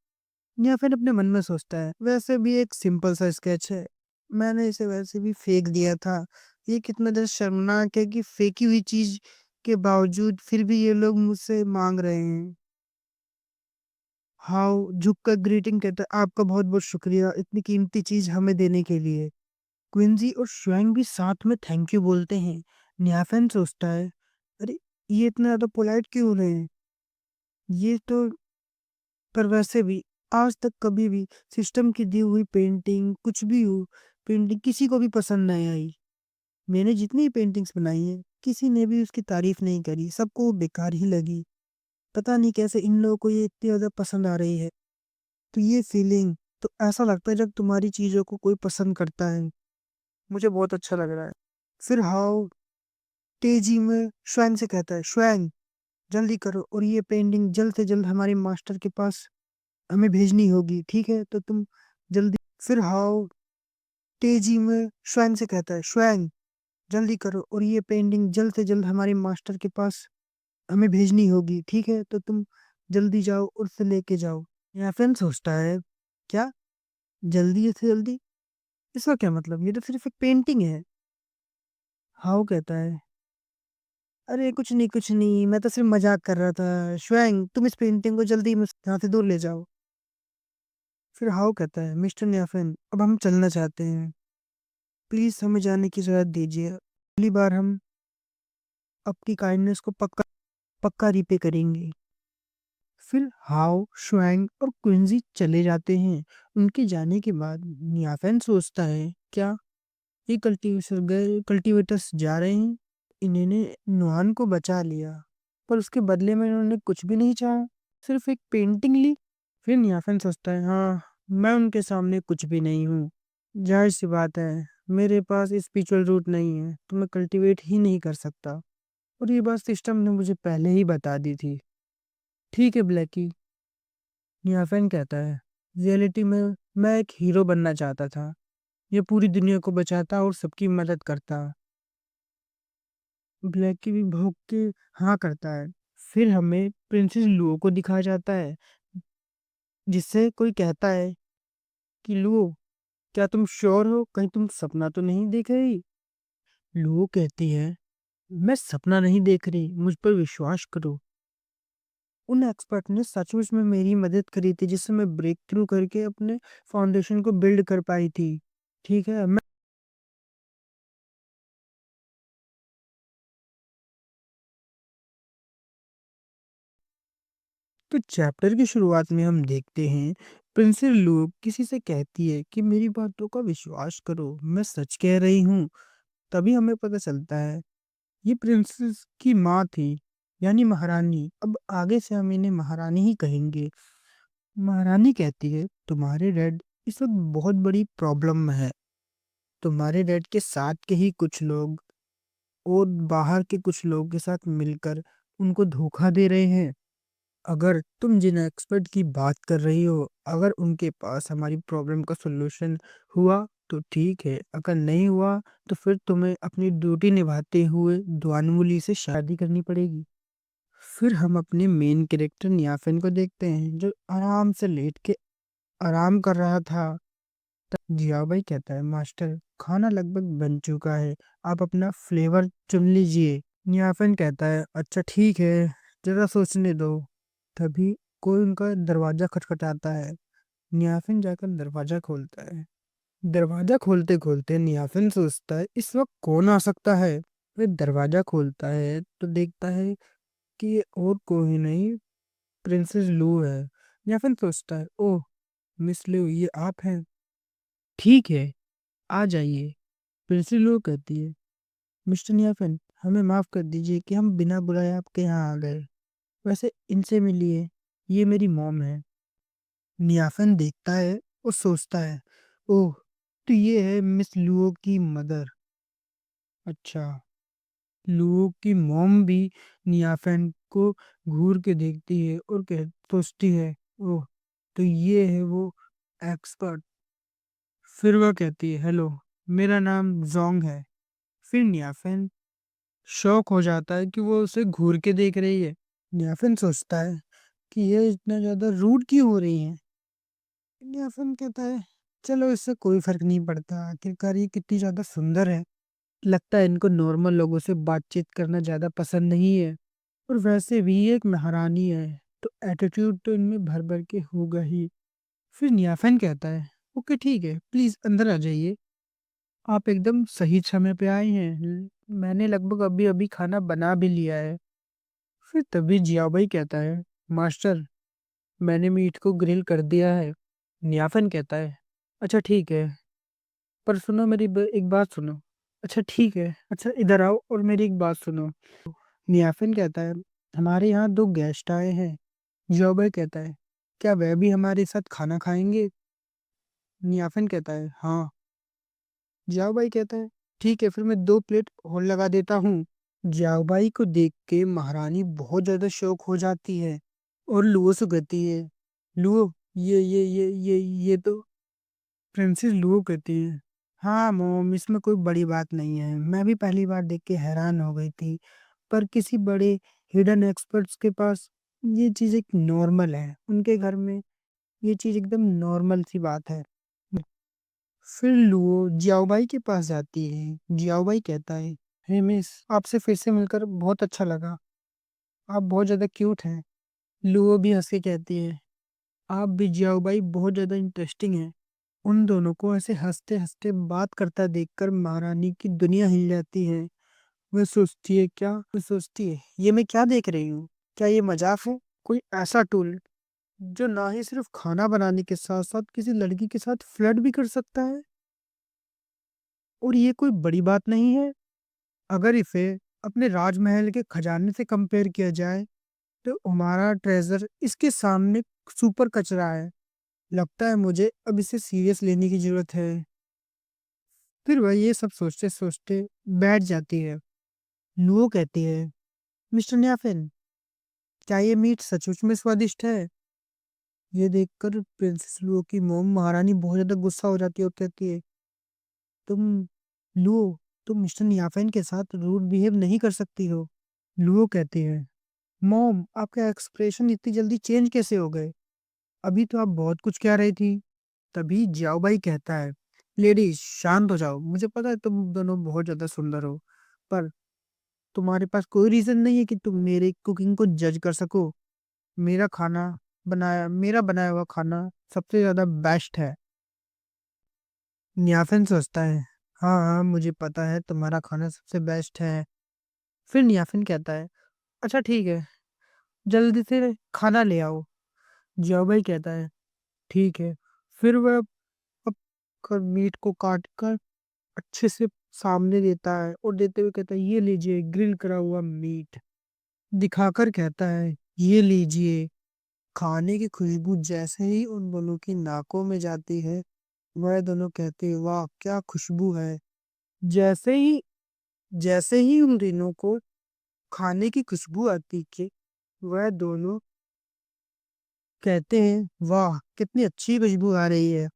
या फिर अपने मन में सोचता है, वैसे भी एक सिंपल सा स्केच है, मैंने इसे वैसे भी फेंक दिया था। ये कितना ज्यादा शर्मनाक है कि फेंकी हुई चीज के बावजूद फिर भी ये लोग मुझसे मांग रहे हैं। हाउ झुक कर ग्रीटिंग कहता है, आपका बहुत बहुत शुक्रिया इतनी कीमती चीज हमें देने के लिए। क्विंजी और श्वेंग भी साथ में थैंक यू बोलते हैं। न्याफेन सोचता है, अरे ये इतना ज्यादा पोलाइट क्यों हो रहे हैं, ये तो, पर वैसे भी आज तक कभी भी सिस्टम की दी हुई पेंटिंग कुछ भी हो, पेंटिंग किसी को भी पसंद नहीं आई। मैंने जितनी पेंटिंग्स बनाई है किसी ने भी उसकी तारीफ नहीं करी, सबको वो बेकार ही लगी। पता नहीं कैसे इन लोगों को ये इतनी ज्यादा पसंद आ रही है। तो ये फीलिंग, तो ऐसा लगता है जब तुम्हारी चीजों को कोई पसंद करता है, मुझे बहुत अच्छा लग रहा है। फिर हाउ तेजी में श्वेन से कहता है, श्वेन जल्दी करो और ये पेंटिंग जल्द से जल्द हमारे मास्टर के पास हमें भेजनी होगी, ठीक है? तो तुम जल्दी। फिर हाउ तेजी में श्वेन से कहता है, श्वेन जल्दी करो और ये पेंटिंग जल्द से जल्द हमारे मास्टर के पास हमें भेजनी होगी, ठीक है? तो तुम जल्दी जाओ और उसे लेके जाओ। या फिर सोचता है, क्या जल्दी से जल्दी, इसका क्या मतलब, ये तो सिर्फ एक पेंटिंग है। हाउ कहता है, अरे कुछ नहीं कुछ नहीं, मैं तो सिर्फ मजाक कर रहा था। श्वेंग तुम इस पेंटिंग को जल्दी यहाँ से दूर ले जाओ। फिर हाउ कहता है, मिस्टर न्याफिन अब हम चलना चाहते हैं, प्लीज हमें जाने की इजाजत दीजिए, अगली बार हम आपकी काइंडनेस को पक्का पक्का रिपे करेंगे। फिर हाउ शुआंग और क्विंजी चले जाते हैं। उनके जाने के बाद नियाफेन सोचता है, क्या ये कल्टीवेटर्स जा रहे हैं, इन्होंने नुआन को बचा लिया पर उसके बदले में इन्होंने कुछ भी नहीं चाहा, सिर्फ एक पेंटिंग ली। फिर नियाफेन सोचता है, हाँ मैं उनके सामने कुछ भी नहीं हूँ, जाहिर सी बात है मेरे पास स्पिरिचुअल रूट नहीं है तो मैं कल्टीवेट ही नहीं कर सकता, और ये बात सिस्टम ने मुझे पहले ही बता दी थी। ठीक है ब्लैकी, नियाफेन कहता है, रियलिटी में मैं एक हीरो बनना चाहता था, ये पूरी दुनिया को बचाता और सबकी मदद करता। ब्लैकी भी भौंक के हाँ करता है। फिर हमें प्रिंसेस लुओ को दिखाया जाता है, जिससे कोई कहता है कि लुओ क्या तुम श्योर हो, कहीं तुम सपना तो नहीं देख रही? लुओ कहती है, मैं सपना नहीं देख रही, मुझ पर विश्वास करो, उन एक्सपर्ट ने सचमुच में मेरी मदद करी थी जिससे मैं ब्रेक थ्रू करके अपने फाउंडेशन को बिल्ड कर पाई थी, ठीक है? मैं तो चैप्टर की शुरुआत में हम देखते हैं प्रिंसेस लू किसी से कहती है कि मेरी बातों का विश्वास करो, मैं सच कह रही हूँ। तभी हमें पता चलता है ये प्रिंसेस की माँ थी, यानी महारानी। अब आगे से हम इन्हें महारानी ही कहेंगे। महारानी कहती है, तुम्हारे डैड इस वक्त बहुत बड़ी प्रॉब्लम में है, तुम्हारे डैड के साथ के ही कुछ लोग और बाहर के कुछ लोगों के साथ मिलकर उनको धोखा दे रहे हैं। अगर तुम जिन एक्सपर्ट की बात कर रही हो, अगर उनके पास हमारी प्रॉब्लम का सॉल्यूशन हुआ तो ठीक है, अगर नहीं हुआ तो फिर तुम्हें अपनी ड्यूटी निभाते हुए दुआनमूली से शादी करनी पड़ेगी। फिर हम अपने मेन कैरेक्टर नियाफिन को देखते हैं, जो आराम से लेट के आराम कर रहा था। तब जिया भाई कहता है, मास्टर खाना लगभग बन चुका है, आप अपना फ्लेवर चुन लीजिए। नियाफिन कहता है, अच्छा ठीक है, जरा सोचने दो। तभी कोई उनका दरवाजा खटखटाता है। नियाफिन जाकर दरवाजा खोलता है। दरवाजा खोलते खोलते नियाफिन सोचता है, इस वक्त कौन आ सकता है। वे दरवाजा खोलता है तो देखता है कि ये और कोई नहीं, प्रिंसेस लू है। नियाफिन सोचता है, ओह मिस लू, ये आप हैं? ठीक है, आ जाइए। प्रिंसेस लू कहती है, मिस्टर नियाफिन हमें माफ कर दीजिए कि हम बिना बुलाए आपके यहाँ आ गए, वैसे इनसे मिलिए, ये मेरी मॉम है। नियाफिन देखता है और सोचता है, ओह तो ये है मिस लुओ की मदर। अच्छा, लुओ की मॉम भी नियाफिन को घूर के देखती है और कह सोचती है, ओह तो ये है वो एक्सपर्ट। फिर वह कहती है, हेलो मेरा नाम जोंग है। फिर नियाफिन शौक हो जाता है कि वो उसे घूर के देख रही है। नियाफिन सोचता है कि ये इतना ज्यादा रूड क्यों हो रही है। नियाफिन कहता है, चलो इससे कोई फर्क नहीं पड़ता, आखिरकार ये कितनी ज्यादा सुंदर है, लगता है इनको नॉर्मल लोगों से बातचीत करना ज्यादा पसंद नहीं है, और वैसे भी ये एक महारानी है तो एटीट्यूड तो इनमें भर भर के होगा ही। फिर नियाफिन कहता है, ओके ठीक है, प्लीज अंदर आ जाइए, आप एकदम सही समय पे आए हैं, मैंने लगभग अभी अभी खाना बना भी लिया है। फिर तभी जियाओ भाई कहता है, मास्टर मैंने मीट को ग्रिल कर दिया है। नियाफिन कहता है, अच्छा ठीक है, पर सुनो एक बात सुनो। अच्छा ठीक है, अच्छा इधर आओ और मेरी एक बात सुनो। नियाफिन कहता है, हमारे यहाँ दो गेस्ट आए हैं। जॉबर कहता है, क्या वह भी हमारे साथ खाना खाएंगे? नियाफिन कहता है, हाँ। जाओ भाई कहता है, ठीक है फिर मैं 2 प्लेट और लगा देता हूँ। जियाबाई को देख के महारानी बहुत ज्यादा शौक हो जाती है और लुओ से कहती है, लुओ, ये तो प्रिंसेस लुओ कहती है। हाँ मोम, इसमें कोई बड़ी बात नहीं है, मैं भी पहली बार देख के हैरान हो गई थी। पर किसी बड़े हिडन एक्सपर्ट्स के पास ये चीज एक नॉर्मल है, उनके घर में ये चीज एकदम नॉर्मल सी बात है। फिर लुओ जियाओबाई के पास जाती है। जियाओबाई कहता है, हे मिस, आपसे फिर से मिलकर बहुत अच्छा लगा, आप बहुत ज्यादा क्यूट हैं। लुओ भी हंस के कहती है, आप भी जियाओबाई बहुत ज्यादा इंटरेस्टिंग है। उन दोनों को ऐसे हंसते हंसते बात करता देखकर महारानी की दुनिया हिल जाती है। वह सोचती है, ये मैं क्या देख रही हूँ? क्या ये मजाक है? कोई ऐसा टूल जो ना ही सिर्फ खाना बनाने के साथ साथ किसी लड़की के साथ फ्लर्ट भी कर सकता है, और ये कोई बड़ी बात नहीं है। अगर इसे अपने राजमहल के खजाने से कंपेयर किया जाए तो हमारा ट्रेजर इसके सामने सुपर कचरा है। लगता है मुझे अब इसे सीरियस लेने की जरूरत है। फिर वह ये सब सोचते सोचते बैठ जाती है। लुओ कहती है, मिस्टर न्याफिन, क्या ये मीट सचमुच में स्वादिष्ट है? ये देखकर प्रिंसेस लुओ की मोम महारानी बहुत ज्यादा गुस्सा हो जाती है और कहती है, तुम लुओ, तुम मिस्टर न्याफिन के साथ रूड बिहेव नहीं कर सकती हो। लुओ कहती है, मॉम, आपका एक्सप्रेशन इतनी जल्दी चेंज कैसे हो गए? अभी तो आप बहुत कुछ कह रही थी। तभी जियाओ भाई कहता है, लेडीज शांत हो जाओ, मुझे पता है तुम दोनों बहुत ज्यादा सुंदर हो, पर तुम्हारे पास कोई रीजन नहीं है कि तुम मेरे कुकिंग को जज कर सको। मेरा बनाया हुआ खाना सबसे ज्यादा बेस्ट है। न्याफिन सोचता है, हाँ हाँ मुझे पता है तुम्हारा खाना सबसे बेस्ट है। फिर न्याफिन कहता है, अच्छा ठीक है, जल्दी से खाना ले आओ। जियाओ भाई कहता है, ठीक है। फिर वह अब कर मीट को काट कर अच्छे से सामने देता है और देते हुए कहता है, ये लीजिए ग्रिल करा हुआ मीट। दिखाकर कहता है, ये लीजिए। खाने की खुशबू जैसे ही उन दोनों की नाकों में जाती है, वह दोनों कहते हैं, वाह क्या खुशबू है। जैसे ही जैसे ही उन दोनों को खाने की खुशबू आती है, वह दोनों कहते हैं, वाह कितनी अच्छी खुशबू आ रही है।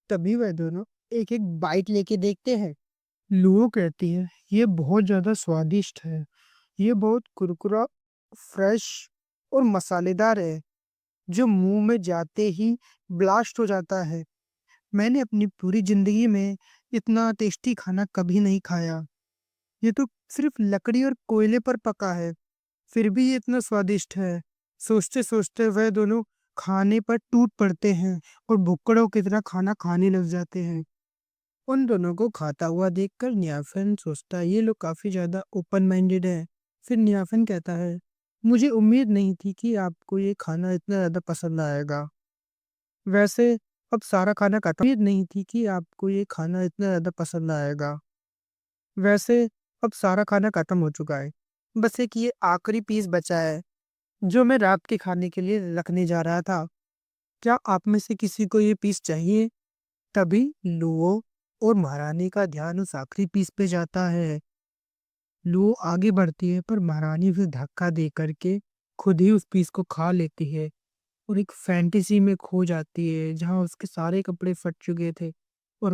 तभी वह दोनों एक एक बाइट लेके देखते हैं। लुओ कहती है, ये बहुत ज्यादा स्वादिष्ट है, ये बहुत कुरकुरा, फ्रेश और मसालेदार है, जो मुंह में जाते ही ब्लास्ट हो जाता है। मैंने अपनी पूरी जिंदगी में इतना टेस्टी खाना कभी नहीं खाया। ये तो सिर्फ लकड़ी और कोयले पर पका है, फिर भी ये इतना स्वादिष्ट है। सोचते सोचते वह दोनों खाने पर टूट पड़ते हैं और भुक्कड़ों की तरह खाना खाने लग जाते हैं। उन दोनों को खाता हुआ देखकर न्याफिन सोचता है, ये लोग काफी ज्यादा ओपन माइंडेड है। फिर न्याफिन कहता है, मुझे उम्मीद नहीं थी कि आपको ये खाना इतना ज्यादा पसंद आएगा। वैसे अब सारा खाना खत्म, उम्मीद नहीं थी कि आपको ये खाना इतना ज्यादा पसंद आएगा। वैसे अब सारा खाना खत्म हो चुका है, बस एक ये आखिरी पीस बचा है जो मैं रात के खाने के लिए रखने जा रहा था। क्या आप में से किसी को ये पीस चाहिए? तभी लुओ और महारानी का ध्यान उस आखिरी पीस पे जाता है। लुओ आगे बढ़ती है पर महारानी उसे धक्का दे करके खुद ही उस पीस को खा लेती है और एक फैंटेसी में खो जाती है जहां उसके सारे कपड़े फट चुके थे, और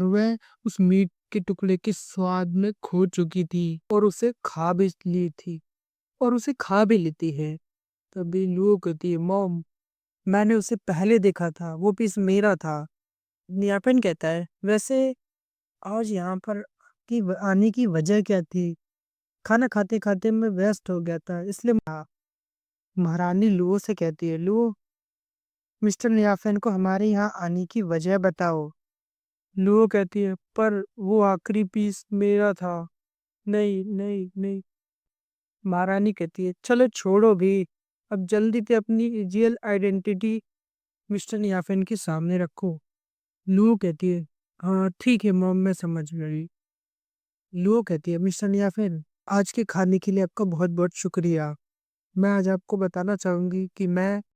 वह उस मीट के टुकड़े के स्वाद में खो चुकी थी और उसे खा भी लेती है। तभी लुओ कहती है, मॉम, मैंने उसे पहले देखा था, वो पीस मेरा था। नियापन कहता है, वैसे आज यहाँ पर आने की वजह क्या थी? खाना खाते खाते मैं व्यस्त हो गया था, इसलिए महारानी लुओ से कहती है, लुओ, मिस्टर नियाफेन को हमारे यहाँ आने की वजह बताओ। लुओ कहती है, पर वो आखिरी पीस मेरा था। नहीं नहीं नहीं। महारानी कहती है, चलो छोड़ो भी, अब जल्दी से अपनी रियल आइडेंटिटी मिस्टर नियाफेन के सामने रखो। लुओ कहती है, हाँ ठीक है मॉम, मैं समझ गई। लुओ कहती है, मिस्टर नियाफेन, आज के खाने के लिए आपका बहुत बहुत शुक्रिया। मैं आज आपको बताना चाहूंगी कि मैं